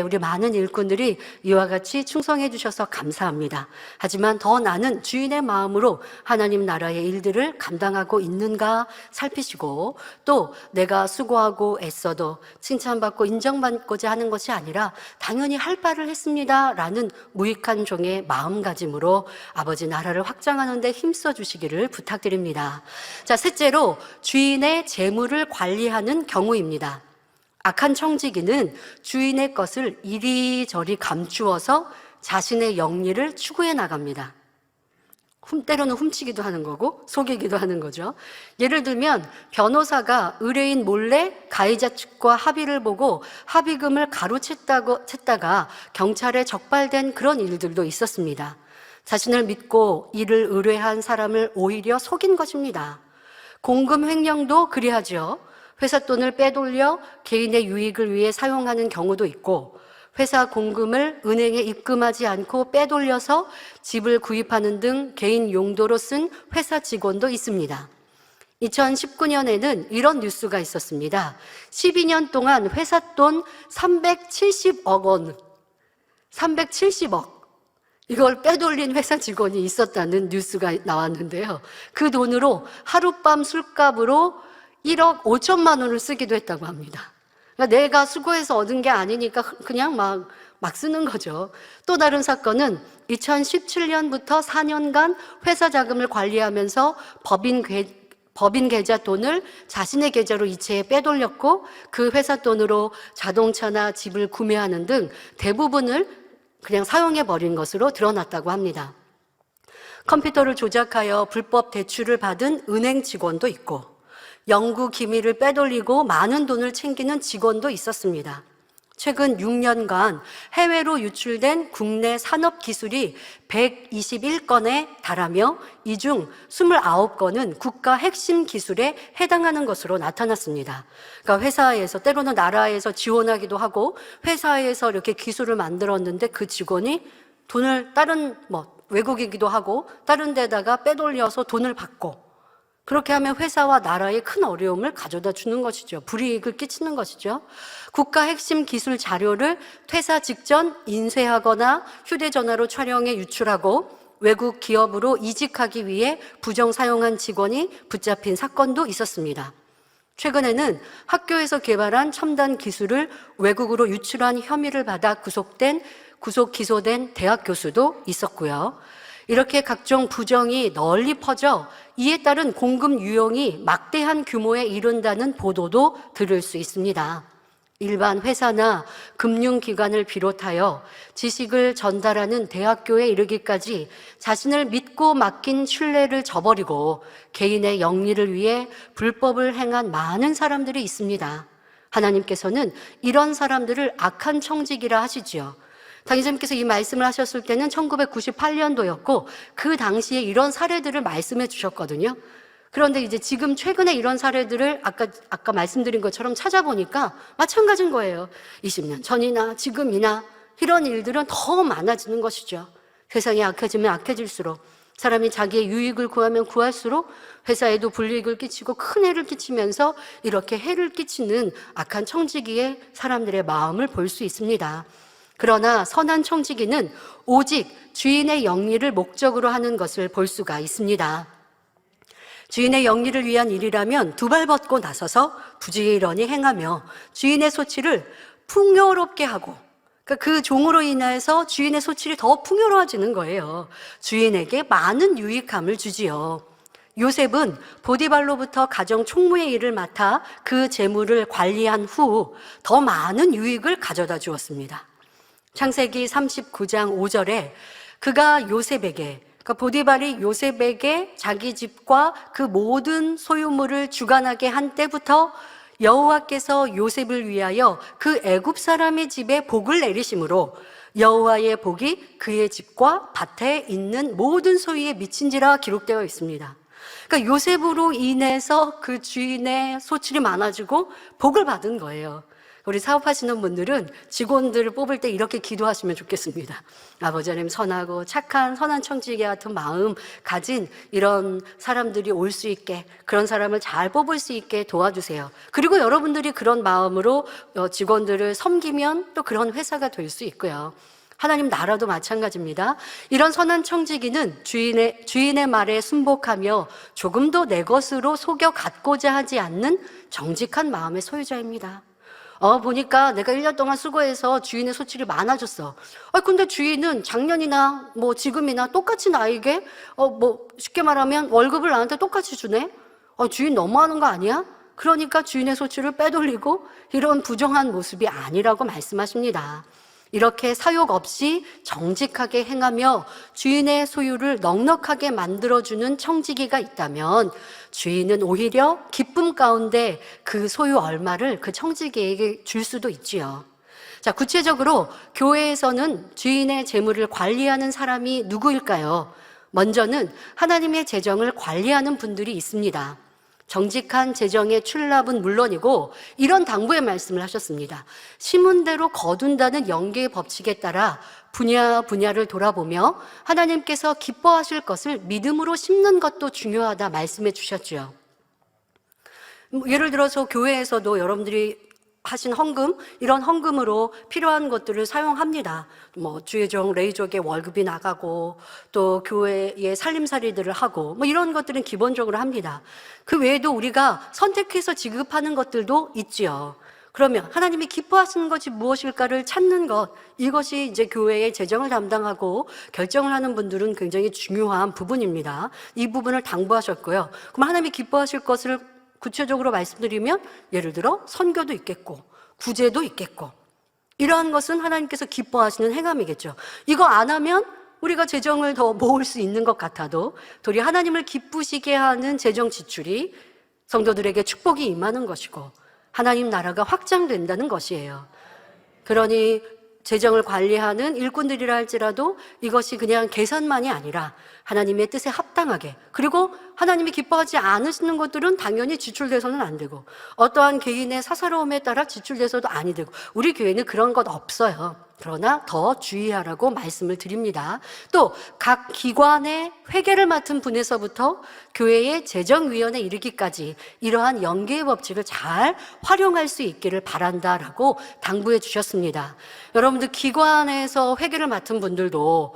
우리 많은 일꾼들이 이와 같이 충성해 주셔서 감사합니다. 하지만 더 나는 주인의 마음으로 하나님 나라의 일들을 감당하고 있는가 살피시고 또 내가 수고하고 애써도 칭찬받고 인정받고자 하는 것이 아니라 당연히 할 바를 했습니다 라는 무익한 종의 마음가짐으로 아버지 나라를 확장하는 데 힘써 주시기를 부탁드립니다. 자, 셋째로 주인의 재물을 관리하는 경우입니다. 악한 청지기는 주인의 것을 이리저리 감추어서 자신의 영리를 추구해 나갑니다. 때로는 훔치기도 하는 거고 속이기도 하는 거죠. 예를 들면 변호사가 의뢰인 몰래 가해자 측과 합의를 보고 합의금을 가로챘다가 경찰에 적발된 그런 일들도 있었습니다. 자신을 믿고 일을 의뢰한 사람을 오히려 속인 것입니다. 공금 횡령도 그리하죠. 회사 돈을 빼돌려 개인의 유익을 위해 사용하는 경우도 있고 회사 공금을 은행에 입금하지 않고 빼돌려서 집을 구입하는 등 개인 용도로 쓴 회사 직원도 있습니다. 2019년에는 이런 뉴스가 있었습니다. 12년 동안 회사 돈 370억 원, 370억 이걸 빼돌린 회사 직원이 있었다는 뉴스가 나왔는데요. 그 돈으로 하룻밤 술값으로 1억 5천만 원을 쓰기도 했다고 합니다. 그러니까 내가 수고해서 얻은 게 아니니까 그냥 막 쓰는 거죠. 또 다른 사건은 2017년부터 4년간 회사 자금을 관리하면서 법인 계좌 돈을 자신의 계좌로 이체해 빼돌렸고 그 회사 돈으로 자동차나 집을 구매하는 등 대부분을 그냥 사용해버린 것으로 드러났다고 합니다. 컴퓨터를 조작하여 불법 대출을 받은 은행 직원도 있고 연구 기밀을 빼돌리고 많은 돈을 챙기는 직원도 있었습니다. 최근 6년간 해외로 유출된 국내 산업 기술이 121건에 달하며 이 중 29건은 국가 핵심 기술에 해당하는 것으로 나타났습니다. 그러니까 회사에서 때로는 나라에서 지원하기도 하고 회사에서 이렇게 기술을 만들었는데 그 직원이 돈을 다른 외국이기도 하고 다른 데다가 빼돌려서 돈을 받고 그렇게 하면 회사와 나라에 큰 어려움을 가져다 주는 것이죠. 불이익을 끼치는 것이죠. 국가 핵심 기술 자료를 퇴사 직전 인쇄하거나 휴대전화로 촬영해 유출하고 외국 기업으로 이직하기 위해 부정 사용한 직원이 붙잡힌 사건도 있었습니다. 최근에는 학교에서 개발한 첨단 기술을 외국으로 유출한 혐의를 받아 구속 기소된 대학 교수도 있었고요. 이렇게 각종 부정이 널리 퍼져 이에 따른 공급 유용이 막대한 규모에 이른다는 보도도 들을 수 있습니다. 일반 회사나 금융기관을 비롯하여 지식을 전달하는 대학교에 이르기까지 자신을 믿고 맡긴 신뢰를 저버리고 개인의 영리를 위해 불법을 행한 많은 사람들이 있습니다. 하나님께서는 이런 사람들을 악한 청지기라 하시지요. 당신께서 이 말씀을 하셨을 때는 1998년도였고 그 당시에 이런 사례들을 말씀해 주셨거든요. 그런데 이제 지금 최근에 이런 사례들을 아까 말씀드린 것처럼 찾아보니까 마찬가지인 거예요. 20년 전이나 지금이나 이런 일들은 더 많아지는 것이죠. 세상이 악해지면 악해질수록 사람이 자기의 유익을 구하면 구할수록 회사에도 불이익을 끼치고 큰 해를 끼치면서 이렇게 해를 끼치는 악한 청지기의 사람들의 마음을 볼 수 있습니다. 그러나 선한 청지기는 오직 주인의 영리를 목적으로 하는 것을 볼 수가 있습니다. 주인의 영리를 위한 일이라면 두 발 벗고 나서서 부지런히 행하며 주인의 소치를 풍요롭게 하고, 그러니까 그 종으로 인해서 주인의 소치를 더 풍요로워지는 거예요. 주인에게 많은 유익함을 주지요. 요셉은 보디발로부터 가정 총무의 일을 맡아 그 재물을 관리한 후 더 많은 유익을 가져다 주었습니다. 창세기 39장 5절에 그가 요셉에게, 그러니까 보디발이 요셉에게 자기 집과 그 모든 소유물을 주관하게 한 때부터 여호와께서 요셉을 위하여 그 애굽 사람의 집에 복을 내리심으로 여호와의 복이 그의 집과 밭에 있는 모든 소유에 미친지라 기록되어 있습니다. 그러니까 요셉으로 인해서 그 주인의 소출이 많아지고 복을 받은 거예요. 우리 사업하시는 분들은 직원들을 뽑을 때 이렇게 기도하시면 좋겠습니다. 아버지 하나님, 선하고 착한 선한 청지기 같은 마음 가진 이런 사람들이 올 수 있게, 그런 사람을 잘 뽑을 수 있게 도와주세요. 그리고 여러분들이 그런 마음으로 직원들을 섬기면 또 그런 회사가 될 수 있고요. 하나님 나라도 마찬가지입니다. 이런 선한 청지기는 주인의 말에 순복하며 조금도 내 것으로 속여 갖고자 하지 않는 정직한 마음의 소유자입니다. 보니까 내가 1년 동안 수고해서 주인의 소출이 많아졌어. 근데 주인은 작년이나 뭐 지금이나 똑같이 나에게, 쉽게 말하면 월급을 나한테 똑같이 주네? 주인 너무하는 거 아니야? 그러니까 주인의 소출을 빼돌리고 이런 부정한 모습이 아니라고 말씀하십니다. 이렇게 사욕 없이 정직하게 행하며 주인의 소유를 넉넉하게 만들어주는 청지기가 있다면 주인은 오히려 기쁨 가운데 그 소유 얼마를 그 청지기에게 줄 수도 있지요. 자, 구체적으로 교회에서는 주인의 재물을 관리하는 사람이 누구일까요? 먼저는 하나님의 재정을 관리하는 분들이 있습니다. 정직한 재정의 출납은 물론이고 이런 당부의 말씀을 하셨습니다. 심은 대로 거둔다는 영계의 법칙에 따라 분야를 돌아보며 하나님께서 기뻐하실 것을 믿음으로 심는 것도 중요하다 말씀해 주셨죠. 예를 들어서 교회에서도 여러분들이 하신 헌금, 이런 헌금으로 필요한 것들을 사용합니다. 주의종, 레이족의 월급이 나가고 또 교회의 살림살이들을 하고 이런 것들은 기본적으로 합니다. 그 외에도 우리가 선택해서 지급하는 것들도 있지요. 그러면 하나님이 기뻐하시는 것이 무엇일까를 찾는 것, 이것이 이제 교회의 재정을 담당하고 결정을 하는 분들은 굉장히 중요한 부분입니다. 이 부분을 당부하셨고요. 그럼 하나님이 기뻐하실 것을 구체적으로 말씀드리면 예를 들어 선교도 있겠고 구제도 있겠고 이러한 것은 하나님께서 기뻐하시는 행함이겠죠. 이거 안 하면 우리가 재정을 더 모을 수 있는 것 같아도 도리 하나님을 기쁘시게 하는 재정 지출이 성도들에게 축복이 임하는 것이고 하나님 나라가 확장된다는 것이에요. 그러니 재정을 관리하는 일꾼들이라 할지라도 이것이 그냥 계산만이 아니라 하나님의 뜻에 합당하게, 그리고 하나님이 기뻐하지 않으시는 것들은 당연히 지출돼서는 안 되고 어떠한 개인의 사사로움에 따라 지출돼서도 아니 되고 우리 교회는 그런 것 없어요. 그러나 더 주의하라고 말씀을 드립니다. 또 각 기관의 회계를 맡은 분에서부터 교회의 재정위원회에 이르기까지 이러한 연계의 법칙을 잘 활용할 수 있기를 바란다라고 당부해 주셨습니다. 여러분들 기관에서 회계를 맡은 분들도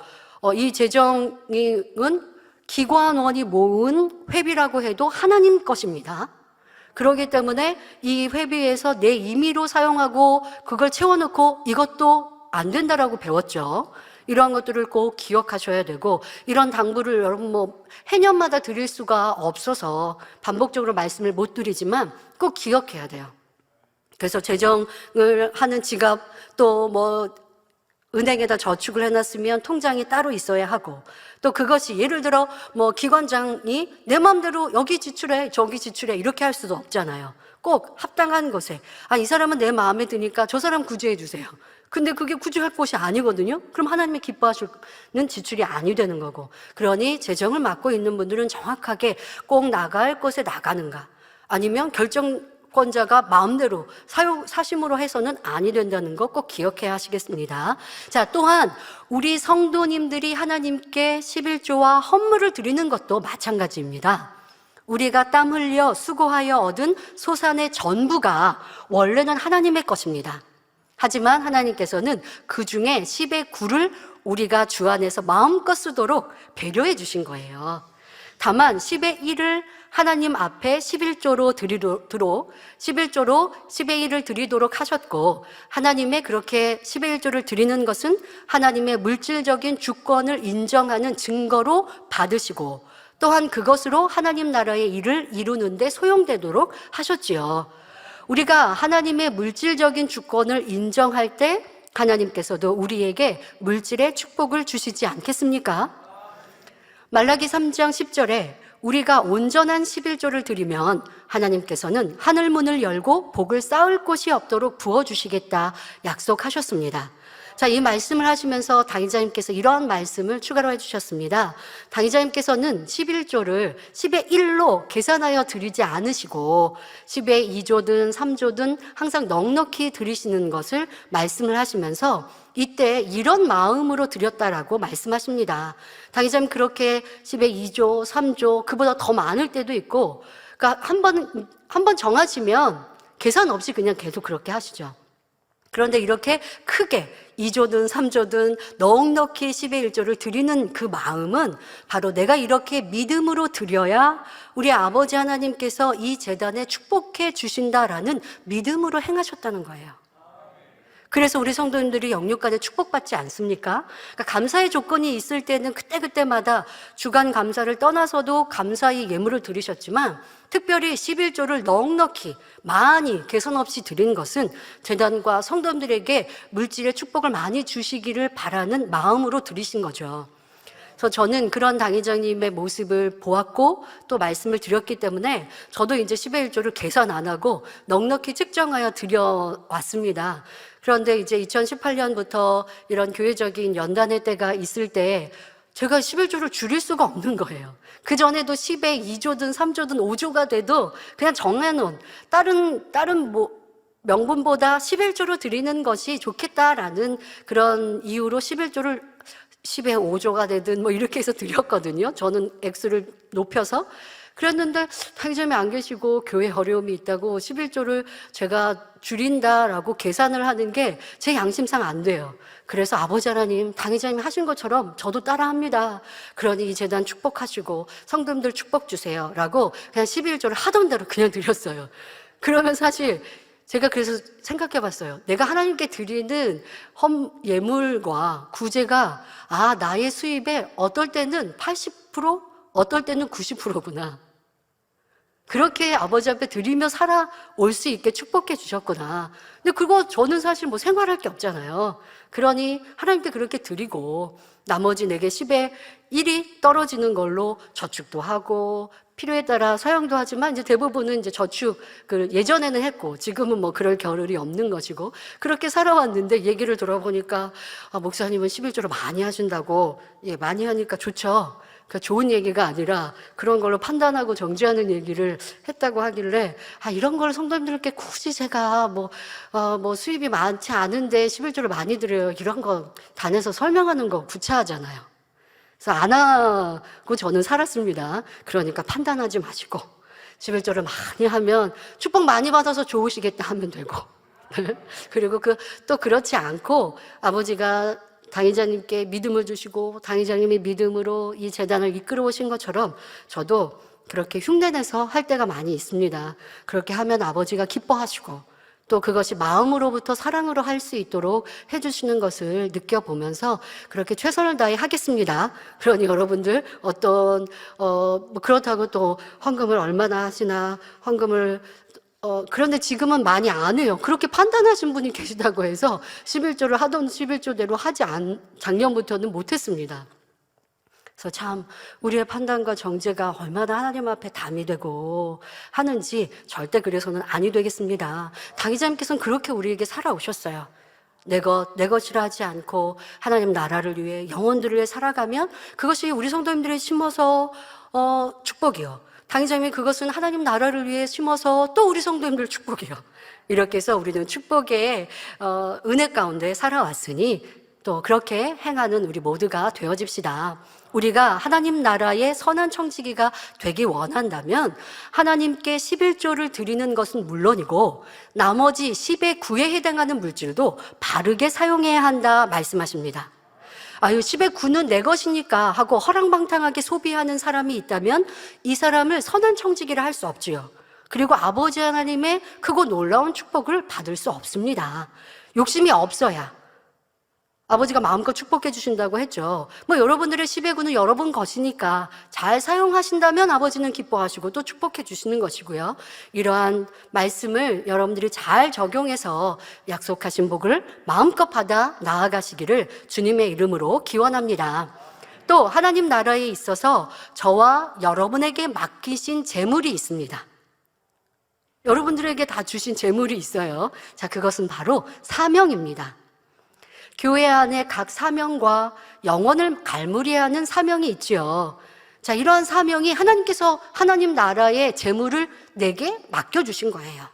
이 재정은 기관원이 모은 회비라고 해도 하나님 것입니다. 그렇기 때문에 이 회비에서 내 임의로 사용하고 그걸 채워놓고 이것도 안 된다라고 배웠죠. 이러한 것들을 꼭 기억하셔야 되고, 이런 당부를 여러분 해년마다 드릴 수가 없어서 반복적으로 말씀을 못 드리지만 꼭 기억해야 돼요. 그래서 재정을 하는 지갑, 또 은행에다 저축을 해놨으면 통장이 따로 있어야 하고, 또 그것이 예를 들어 기관장이 내 마음대로 여기 지출해 저기 지출해 이렇게 할 수도 없잖아요. 꼭 합당한 곳에, 이 사람은 내 마음에 드니까 저 사람 구제해 주세요. 근데 그게 구제할 곳이 아니거든요. 그럼 하나님이 기뻐하시는 지출이 아니 되는 거고, 그러니 재정을 맡고 있는 분들은 정확하게 꼭 나갈 곳에 나가는가, 아니면 결정권자가 마음대로 사심으로 해서는 아니 된다는 거 꼭 기억해야 하시겠습니다. 자, 또한 우리 성도님들이 하나님께 11조와 헌물을 드리는 것도 마찬가지입니다. 우리가 땀 흘려 수고하여 얻은 소산의 전부가 원래는 하나님의 것입니다. 하지만 하나님께서는 그 중에 10의 9를 우리가 주 안에서 마음껏 쓰도록 배려해 주신 거예요. 다만 10의 1을 하나님 앞에 11조로 드리도록 11조로 10의 1을 드리도록 하셨고, 하나님의 그렇게 10의 1조를 드리는 것은 하나님의 물질적인 주권을 인정하는 증거로 받으시고, 또한 그것으로 하나님 나라의 일을 이루는 데 소용되도록 하셨지요. 우리가 하나님의 물질적인 주권을 인정할 때 하나님께서도 우리에게 물질의 축복을 주시지 않겠습니까? 말라기 3장 10절에 우리가 온전한 11조를 드리면 하나님께서는 하늘문을 열고 복을 쌓을 곳이 없도록 부어주시겠다 약속하셨습니다. 자, 이 말씀을 하시면서 당의자님께서 이러한 말씀을 추가로 해주셨습니다. 당의자님께서는 11조를 10의 1로 계산하여 드리지 않으시고 10의 2조든 3조든 항상 넉넉히 드리시는 것을 말씀을 하시면서 이때 이런 마음으로 드렸다라고 말씀하십니다. 당의자님 그렇게 10의 2조, 3조, 그보다 더 많을 때도 있고, 그러니까 한 번 정하시면 계산 없이 그냥 계속 그렇게 하시죠. 그런데 이렇게 크게 2조든 3조든 넉넉히 10의 1조를 드리는 그 마음은 바로 내가 이렇게 믿음으로 드려야 우리 아버지 하나님께서 이 재단에 축복해 주신다라는 믿음으로 행하셨다는 거예요. 그래서 우리 성도님들이 영육간에 축복받지 않습니까? 그러니까 감사의 조건이 있을 때는 그때그때마다 주간 감사를 떠나서도 감사의 예물을 드리셨지만, 특별히 11조를 넉넉히 많이 개선 없이 드린 것은 재단과 성도님들에게 물질의 축복을 많이 주시기를 바라는 마음으로 드리신 거죠. 그래서 저는 그런 당회장님의 모습을 보았고 또 말씀을 드렸기 때문에 저도 이제 10의 1조를 계산 안 하고 넉넉히 측정하여 드려왔습니다. 그런데 이제 2018년부터 이런 교회적인 연단의 때가 있을 때 제가 11조를 줄일 수가 없는 거예요. 그전에도 10에 2조든 3조든 5조가 돼도 그냥 정해놓은 다른 명분보다 11조로 드리는 것이 좋겠다라는 그런 이유로 11조를 10에 5조가 되든 이렇게 해서 드렸거든요. 저는 액수를 높여서. 그랬는데 당회장님이 안 계시고 교회 어려움이 있다고 11조를 제가 줄인다라고 계산을 하는 게 제 양심상 안 돼요. 그래서 아버지 하나님, 당회장님이 하신 것처럼 저도 따라합니다. 그러니 이 재단 축복하시고 성도님들 축복 주세요 라고 그냥 11조를 하던 대로 그냥 드렸어요. 그러면 사실 제가 그래서 생각해 봤어요. 내가 하나님께 드리는 예물과 구제가 나의 수입의 어떨 때는 80%, 어떨 때는 90%구나. 그렇게 아버지 앞에 드리며 살아올 수 있게 축복해 주셨구나. 근데 그거 저는 사실 생활할 게 없잖아요. 그러니 하나님께 그렇게 드리고 나머지 내게 10의 1이 떨어지는 걸로 저축도 하고 필요에 따라 사용도 하지만 이제 대부분은 이제 저축 예전에는 했고 지금은 그럴 겨를이 없는 것이고 그렇게 살아왔는데 얘기를 들어보니까 목사님은 11조를 많이 하신다고. 많이 하니까 좋죠. 그러니까 좋은 얘기가 아니라 그런 걸로 판단하고 정지하는 얘기를 했다고 하길래 이런 걸 성도님들께 굳이 제가 수입이 많지 않은데 11조를 많이 드려요 이런 거 단에서 설명하는 거 구차하잖아요. 그래서 안 하고 저는 살았습니다. 그러니까 판단하지 마시고 11조를 많이 하면 축복 많이 받아서 좋으시겠다 하면 되고 그리고 또 그렇지 않고 아버지가 당회장님께 믿음을 주시고 당회장님이 믿음으로 이 재단을 이끌어 오신 것처럼 저도 그렇게 흉내내서 할 때가 많이 있습니다. 그렇게 하면 아버지가 기뻐하시고 또 그것이 마음으로부터 사랑으로 할 수 있도록 해주시는 것을 느껴보면서 그렇게 최선을 다해 하겠습니다. 그러니 여러분들 뭐 그렇다고 또 헌금을 얼마나 하시나 그런데 지금은 많이 안 해요. 그렇게 판단하신 분이 계시다고 해서 11조를 하던 11조대로 작년부터는 못했습니다. 그래서 참 우리의 판단과 정죄가 얼마나 하나님 앞에 담이 되고 하는지 절대 그래서는 아니 되겠습니다. 당의자님께서는 그렇게 우리에게 살아오셨어요. 내 것이라 하지 않고 하나님 나라를 위해 영혼들을 위해 살아가면 그것이 우리 성도님들이 심어서 축복이요. 당의자님이 그것은 하나님 나라를 위해 심어서 또 우리 성도님들 축복이요. 이렇게 해서 우리는 축복의 은혜 가운데 살아왔으니 또 그렇게 행하는 우리 모두가 되어집시다. 우리가 하나님 나라의 선한 청지기가 되기 원한다면 하나님께 11조를 드리는 것은 물론이고 나머지 10의 9에 해당하는 물질도 바르게 사용해야 한다 말씀하십니다. 아유, 10의 9는 내 것이니까 하고 허랑방탕하게 소비하는 사람이 있다면 이 사람을 선한 청지기라 할 수 없지요. 그리고 아버지 하나님의 크고 놀라운 축복을 받을 수 없습니다. 욕심이 없어야 아버지가 마음껏 축복해 주신다고 했죠. 뭐 여러분들의 10의 9는 여러분 것이니까 잘 사용하신다면 아버지는 기뻐하시고 또 축복해 주시는 것이고요. 이러한 말씀을 여러분들이 잘 적용해서 약속하신 복을 마음껏 받아 나아가시기를 주님의 이름으로 기원합니다. 또 하나님 나라에 있어서 저와 여러분에게 맡기신 재물이 있습니다. 여러분들에게 다 주신 재물이 있어요. 자, 그것은 바로 사명입니다. 교회 안에 각 사명과 영혼을 갈무리하는 사명이 있지요. 자, 이러한 사명이 하나님께서 하나님 나라의 재물을 내게 맡겨주신 거예요.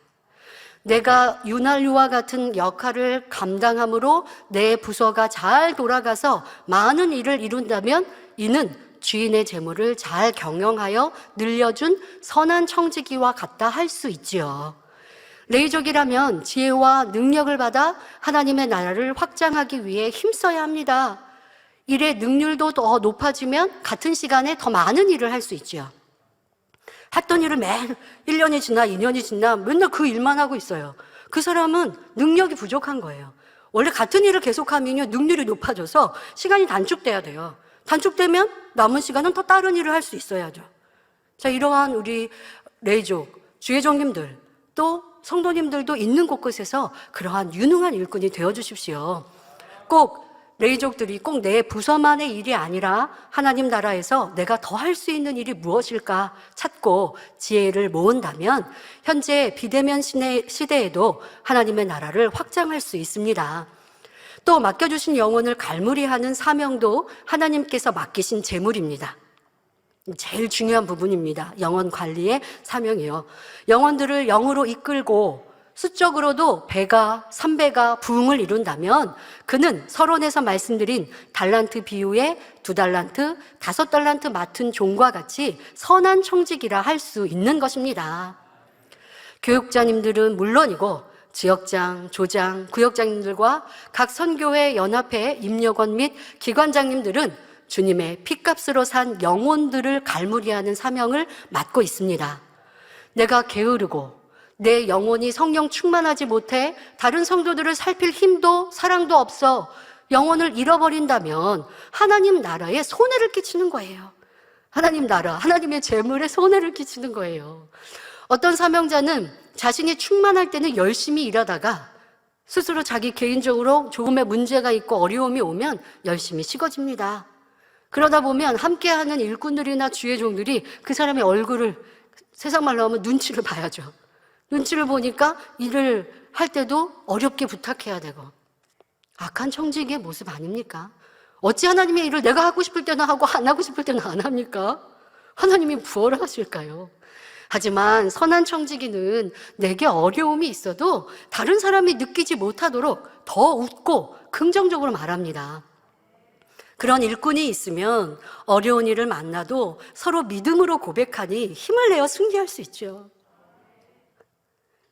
내가 윤활유와 같은 역할을 감당함으로 내 부서가 잘 돌아가서 많은 일을 이룬다면 이는 주인의 재물을 잘 경영하여 늘려준 선한 청지기와 같다 할 수 있지요. 레이족이라면 지혜와 능력을 받아 하나님의 나라를 확장하기 위해 힘써야 합니다. 일의 능률도 더 높아지면 같은 시간에 더 많은 일을 할 수 있지요. 했던 일을 매일 1년이 지나 2년이 지나 맨날 그 일만 하고 있어요. 그 사람은 능력이 부족한 거예요. 원래 같은 일을 계속하면 능률이 높아져서 시간이 단축돼야 돼요. 단축되면 남은 시간은 더 다른 일을 할 수 있어야죠. 자, 이러한 우리 레이족, 주의 종님들, 또 성도님들도 있는 곳곳에서 그러한 유능한 일꾼이 되어주십시오. 꼭 레이족들이 꼭 내 부서만의 일이 아니라 하나님 나라에서 내가 더 할 수 있는 일이 무엇일까 찾고 지혜를 모은다면 현재 비대면 시대에도 하나님의 나라를 확장할 수 있습니다. 또 맡겨주신 영혼을 갈무리하는 사명도 하나님께서 맡기신 재물입니다. 제일 중요한 부분입니다. 영혼 관리의 사명이요. 영혼들을 영으로 이끌고 수적으로도 배가 3배가 부흥을 이룬다면 그는 서론에서 말씀드린 달란트 비유의 2달란트, 5달란트 맡은 종과 같이 선한 청지기라 할 수 있는 것입니다. 교육자님들은 물론이고 지역장, 조장, 구역장님들과 각 선교회 연합회 임력원 및 기관장님들은 주님의 핏값으로 산 영혼들을 갈무리하는 사명을 맡고 있습니다. 내가 게으르고 내 영혼이 성령 충만하지 못해 다른 성도들을 살필 힘도 사랑도 없어 영혼을 잃어버린다면 하나님 나라에 손해를 끼치는 거예요. 하나님 나라, 하나님의 재물에 손해를 끼치는 거예요. 어떤 사명자는 자신이 충만할 때는 열심히 일하다가 스스로 자기 개인적으로 조금의 문제가 있고 어려움이 오면 열심히 식어집니다. 그러다 보면 함께하는 일꾼들이나 주의 종들이 그 사람의 얼굴을 세상 말로 하면 눈치를 봐야죠. 눈치를 보니까 일을 할 때도 어렵게 부탁해야 되고 악한 청지기의 모습 아닙니까? 어찌 하나님의 일을 내가 하고 싶을 때는 하고 안 하고 싶을 때는 안 합니까? 하나님이 부어를 하실까요? 하지만 선한 청지기는 내게 어려움이 있어도 다른 사람이 느끼지 못하도록 더 웃고 긍정적으로 말합니다. 그런 일꾼이 있으면 어려운 일을 만나도 서로 믿음으로 고백하니 힘을 내어 승리할 수 있죠.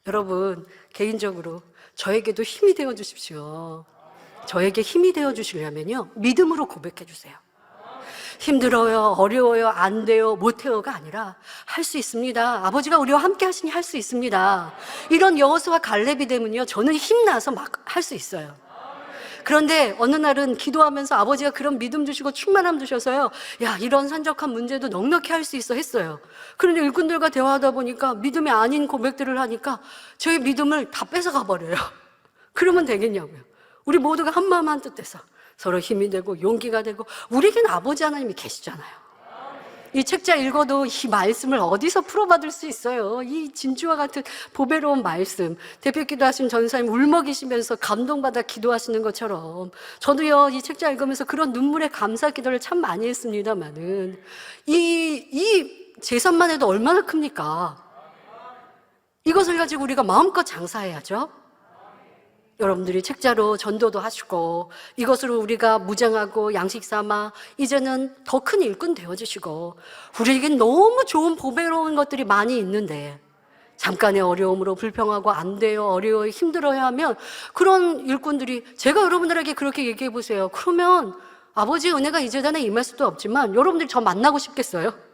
여러분, 개인적으로 저에게도 힘이 되어 주십시오. 저에게 힘이 되어 주시려면요, 믿음으로 고백해 주세요. 힘들어요, 어려워요, 안 돼요, 못해요가 아니라 할 수 있습니다. 아버지가 우리와 함께 하시니 할 수 있습니다. 이런 여호수아 갈렙이 되면요, 저는 힘나서 막 할 수 있어요. 그런데 어느 날은 기도하면서 아버지가 그런 믿음 주시고 충만함 주셔서요, 야, 이런 산적한 문제도 넉넉히 할 수 있어 했어요. 그런데 일꾼들과 대화하다 보니까 믿음이 아닌 고백들을 하니까 저희 믿음을 다 뺏어가 버려요. 그러면 되겠냐고요. 우리 모두가 한마음 한뜻해서 서로 힘이 되고 용기가 되고, 우리에겐 아버지 하나님이 계시잖아요. 이 책자 읽어도 이 말씀을 어디서 풀어받을 수 있어요. 이 진주와 같은 보배로운 말씀, 대표 기도하신 전사님 울먹이시면서 감동받아 기도하시는 것처럼 저도요, 이 책자 읽으면서 그런 눈물의 감사 기도를 참 많이 했습니다마는 이 재산만 해도 얼마나 큽니까? 이것을 가지고 우리가 마음껏 장사해야죠. 여러분들이 책자로 전도도 하시고 이것으로 우리가 무장하고 양식 삼아 이제는 더 큰 일꾼 되어주시고, 우리에겐 너무 좋은 보배로운 것들이 많이 있는데 잠깐의 어려움으로 불평하고 안 돼요, 어려워요, 힘들어요 하면 그런 일꾼들이, 제가 여러분들에게 그렇게 얘기해 보세요. 그러면 아버지의 은혜가 이 재단에 임할 수도 없지만 여러분들이 저 만나고 싶겠어요?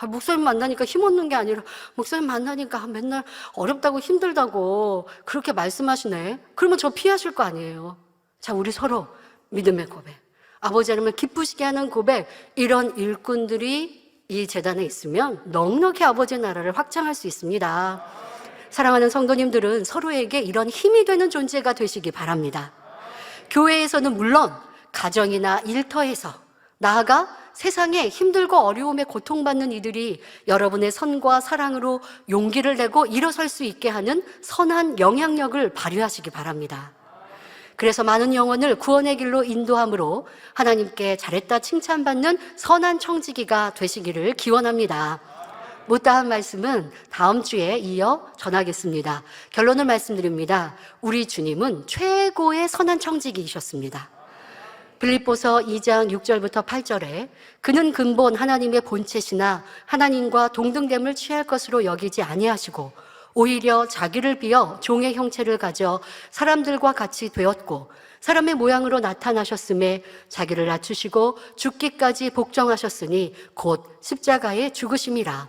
목사님 만나니까 힘없는 게 아니라 목사님 만나니까 맨날 어렵다고 힘들다고 그렇게 말씀하시네. 그러면 저 피하실 거 아니에요. 자, 우리 서로 믿음의 고백, 아버지 하나님을 기쁘시게 하는 고백, 이런 일꾼들이 이 재단에 있으면 넉넉히 아버지의 나라를 확장할 수 있습니다. 사랑하는 성도님들은 서로에게 이런 힘이 되는 존재가 되시기 바랍니다. 교회에서는 물론 가정이나 일터에서, 나아가 세상에 힘들고 어려움에 고통받는 이들이 여러분의 선과 사랑으로 용기를 내고 일어설 수 있게 하는 선한 영향력을 발휘하시기 바랍니다. 그래서 많은 영혼을 구원의 길로 인도함으로 하나님께 잘했다 칭찬받는 선한 청지기가 되시기를 기원합니다. 못다한 말씀은 다음 주에 이어 전하겠습니다. 결론을 말씀드립니다. 우리 주님은 최고의 선한 청지기이셨습니다. 빌립보서 2장 6절부터 8절에 그는 근본 하나님의 본체시나 하나님과 동등됨을 취할 것으로 여기지 아니하시고 오히려 자기를 비어 종의 형체를 가져 사람들과 같이 되었고 사람의 모양으로 나타나셨음에 자기를 낮추시고 죽기까지 복종하셨으니 곧 십자가에 죽으심이라.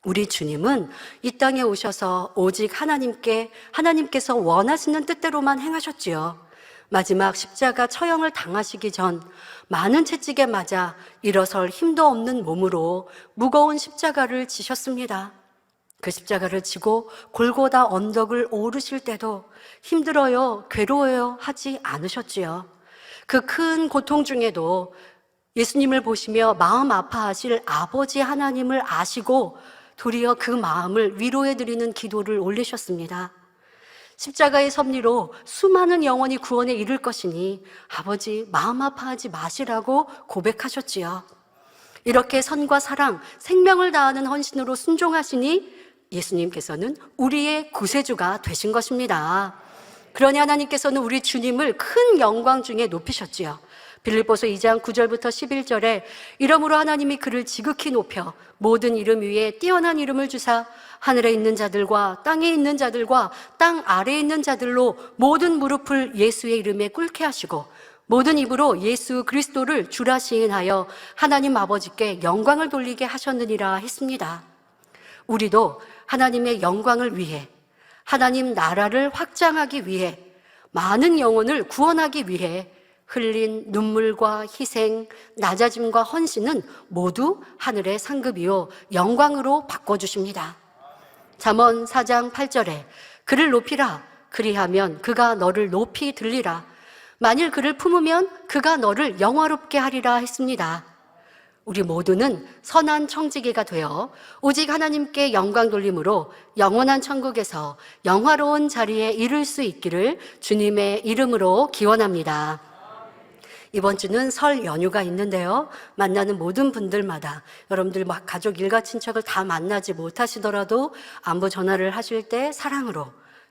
우리 주님은 이 땅에 오셔서 오직 하나님께서 원하시는 뜻대로만 행하셨지요. 마지막 십자가 처형을 당하시기 전 많은 채찍에 맞아 일어설 힘도 없는 몸으로 무거운 십자가를 지셨습니다. 그 십자가를 지고 골고다 언덕을 오르실 때도 힘들어요, 괴로워요 하지 않으셨지요. 그 큰 고통 중에도 예수님을 보시며 마음 아파하실 아버지 하나님을 아시고 도리어 그 마음을 위로해드리는 기도를 올리셨습니다. 십자가의 섭리로 수많은 영혼이 구원에 이를 것이니 아버지 마음 아파하지 마시라고 고백하셨지요. 이렇게 선과 사랑, 생명을 다하는 헌신으로 순종하시니 예수님께서는 우리의 구세주가 되신 것입니다. 그러니 하나님께서는 우리 주님을 큰 영광 중에 높이셨지요. 빌립보서 2장 9절부터 11절에 이러므로 하나님이 그를 지극히 높여 모든 이름 위에 뛰어난 이름을 주사 하늘에 있는 자들과 땅에 있는 자들과 땅 아래에 있는 자들로 모든 무릎을 예수의 이름에 꿇게 하시고 모든 입으로 예수 그리스도를 주라 시인하여 하나님 아버지께 영광을 돌리게 하셨느니라 했습니다. 우리도 하나님의 영광을 위해, 하나님 나라를 확장하기 위해, 많은 영혼을 구원하기 위해 흘린 눈물과 희생, 낮아짐과 헌신은 모두 하늘의 상급이요 영광으로 바꿔주십니다. 잠언 4장 8절에 그를 높이라, 그리하면 그가 너를 높이 들리라. 만일 그를 품으면 그가 너를 영화롭게 하리라 했습니다. 우리 모두는 선한 청지기가 되어 오직 하나님께 영광 돌림으로 영원한 천국에서 영화로운 자리에 이를 수 있기를 주님의 이름으로 기원합니다. 이번 주는 설 연휴가 있는데요, 만나는 모든 분들마다 여러분들 막 가족 일가 친척을 다 만나지 못하시더라도 안부 전화를 하실 때 사랑으로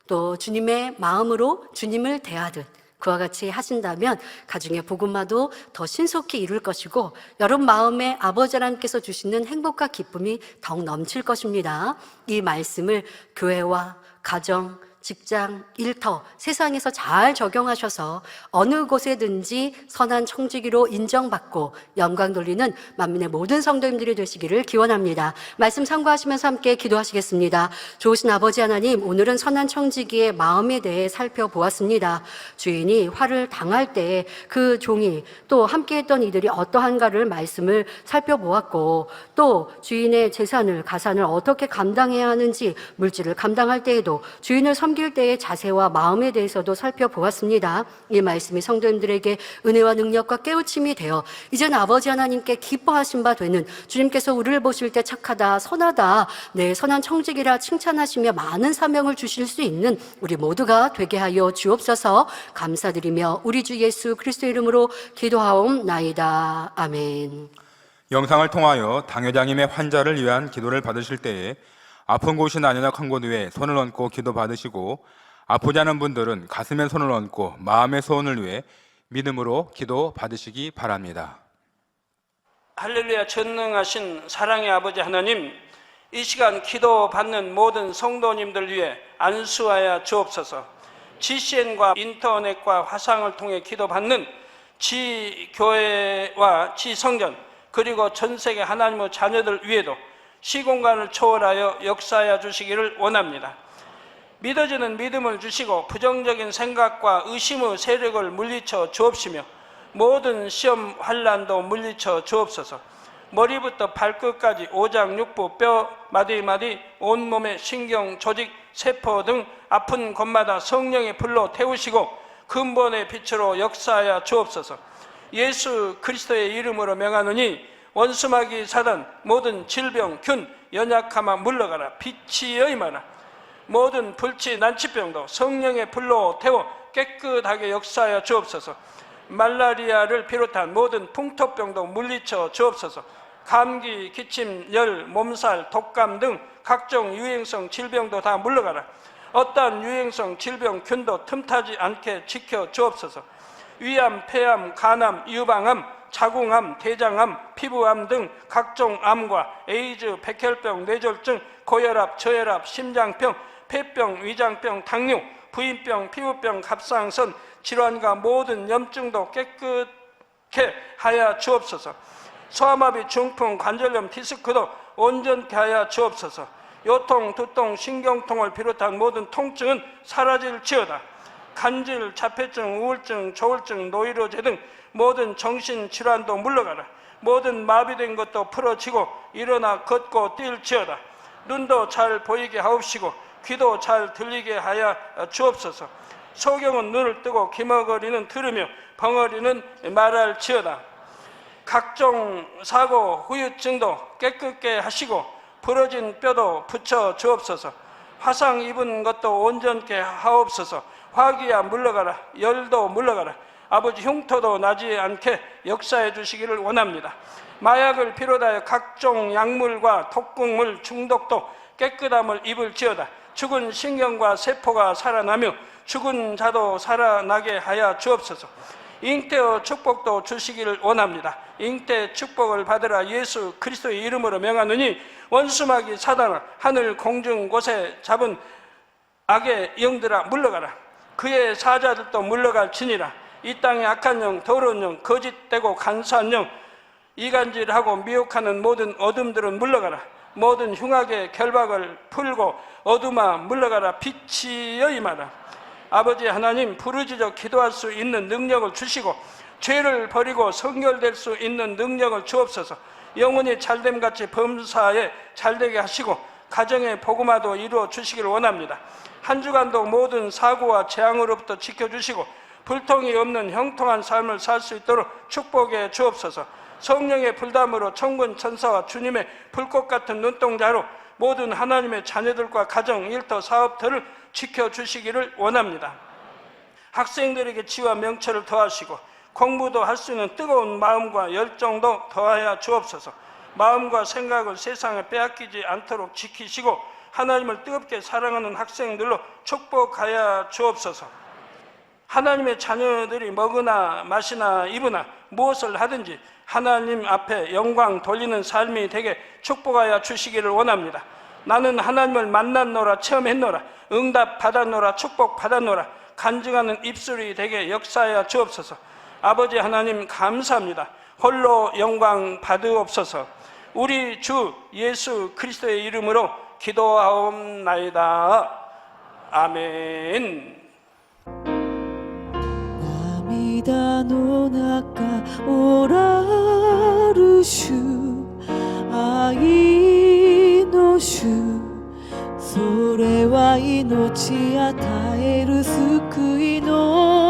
또 주님의 마음으로 주님을 대하듯 그와 같이 하신다면 가정의 복음화도 더 신속히 이룰 것이고 여러분 마음에 아버지 하나님께서 주시는 행복과 기쁨이 더욱 넘칠 것입니다. 이 말씀을 교회와 가정, 직장, 일터, 세상에서 잘 적용하셔서 어느 곳에든지 선한 청지기로 인정받고 영광 돌리는 만민의 모든 성도님들이 되시기를 기원합니다. 말씀 참고하시면서 함께 기도하시겠습니다. 좋으신 아버지 하나님, 오늘은 선한 청지기의 마음에 대해 살펴보았습니다. 주인이 화를 당할 때 그 종이 또 함께했던 이들이 어떠한가를 말씀을 살펴보았고, 또 주인의 재산을, 가산을 어떻게 감당해야 하는지, 물질을 감당할 때에도 주인을 섬길 때의 자세와 마음에 대해서도 살펴보았습니다. 이 말씀이 성도님들에게 은혜와 능력과 깨우침이 되어 이제는 아버지 하나님께 기뻐하신 바 되는, 주님께서 우리를 보실 때 착하다, 선하다, 네, 선한 청지기라 칭찬하시며 많은 사명을 주실 수 있는 우리 모두가 되게 하여 주옵소서. 감사드리며 우리 주 예수 그리스도 이름으로 기도하옵나이다. 아멘. 영상을 통하여 당회장님의 환자를 위한 기도를 받으실 때에 아픈 곳이 나뉘어진 곳 위에 손을 얹고 기도 받으시고, 아프지 않은 분들은 가슴에 손을 얹고 마음의 소원을 위해 믿음으로 기도 받으시기 바랍니다. 할렐루야. 전능하신 사랑의 아버지 하나님, 이 시간 기도 받는 모든 성도님들 위해 안수하여 주옵소서. GCN과 인터넷과 화상을 통해 기도 받는 지교회와 지성전, 그리고 전 세계 하나님의 자녀들 위에도 시공간을 초월하여 역사하여 주시기를 원합니다. 믿어지는 믿음을 주시고 부정적인 생각과 의심의 세력을 물리쳐 주옵시며 모든 시험 환난도 물리쳐 주옵소서. 머리부터 발끝까지 오장육부, 뼈, 마디마디, 온몸의 신경, 조직, 세포 등 아픈 곳마다 성령의 불로 태우시고 근본의 빛으로 역사하여 주옵소서. 예수 그리스도의 이름으로 명하노니 원수마귀 사단, 모든 질병, 균, 연약함아 물러가라. 빛이 임하라. 모든 불치, 난치병도 성령의 불로 태워 깨끗하게 역사하여 주옵소서. 말라리아를 비롯한 모든 풍토병도 물리쳐 주옵소서. 감기, 기침, 열, 몸살, 독감 등 각종 유행성 질병도 다 물러가라. 어떠한 유행성 질병, 균도 틈타지 않게 지켜 주옵소서. 위암, 폐암, 간암, 유방암, 자궁암, 대장암, 피부암 등 각종 암과 에이즈, 백혈병, 뇌졸중, 고혈압, 저혈압, 심장병, 폐병, 위장병, 당뇨, 부인병, 피부병, 갑상선 질환과 모든 염증도 깨끗게 하여 주옵소서. 소아마비, 중풍, 관절염, 디스크도 온전케 하여 주옵소서. 요통, 두통, 신경통을 비롯한 모든 통증은 사라질지어다. 간질, 자폐증, 우울증, 조울증, 노이로제 등 모든 정신질환도 물러가라. 모든 마비된 것도 풀어지고 일어나 걷고 뛸지어다. 눈도 잘 보이게 하옵시고 귀도 잘 들리게 하여 주옵소서. 소경은 눈을 뜨고 기머거리는 들으며 벙어리는 말할지어다. 각종 사고, 후유증도 깨끗게 하시고 부러진 뼈도 붙여 주옵소서. 화상 입은 것도 온전케 하옵소서. 화기야 물러가라. 열도 물러가라. 아버지 흉터도 나지 않게 역사해 주시기를 원합니다. 마약을 비롯하여 각종 약물과 독극물 중독도 깨끗함을 입을지어다. 죽은 신경과 세포가 살아나며 죽은 자도 살아나게 하여 주옵소서. 잉태의 축복도 주시기를 원합니다. 잉태 축복을 받으라. 예수 그리스도의 이름으로 명하노니 원수마귀 사단아, 하늘 공중 곳에 잡은 악의 영들아 물러가라. 그의 사자들도 물러갈지니라. 이 땅의 악한 영, 더러운 영, 거짓되고 간사한 영, 이간질하고 미혹하는 모든 어둠들은 물러가라. 모든 흉악의 결박을 풀고 어둠아 물러가라. 빛이 임하라. 아버지 하나님, 부르짖어 기도할 수 있는 능력을 주시고 죄를 버리고 성결될 수 있는 능력을 주옵소서. 영혼이 잘됨같이 범사에 잘되게 하시고 가정의 복음화도 이루어 주시기를 원합니다. 한 주간도 모든 사고와 재앙으로부터 지켜주시고 불통이 없는 형통한 삶을 살 수 있도록 축복해 주옵소서. 성령의 불담으로 천군 천사와 주님의 불꽃 같은 눈동자로 모든 하나님의 자녀들과 가정, 일터, 사업들을 지켜주시기를 원합니다. 학생들에게 지와 명철을 더하시고 공부도 할 수 있는 뜨거운 마음과 열정도 더하여 주옵소서. 마음과 생각을 세상에 빼앗기지 않도록 지키시고 하나님을 뜨겁게 사랑하는 학생들로 축복하여 주옵소서. 하나님의 자녀들이 먹으나 마시나 입으나 무엇을 하든지 하나님 앞에 영광 돌리는 삶이 되게 축복하여 주시기를 원합니다. 나는 하나님을 만났노라, 체험했노라, 응답 받았노라, 축복 받았노라, 간증하는 입술이 되게 역사하여 주옵소서. 아버지 하나님 감사합니다. 홀로 영광 받으옵소서. 우리 주 예수 그리스도의 이름으로 기도하옵나이다. 아멘. 涙の中おらる主、愛の主、それは命与える救いの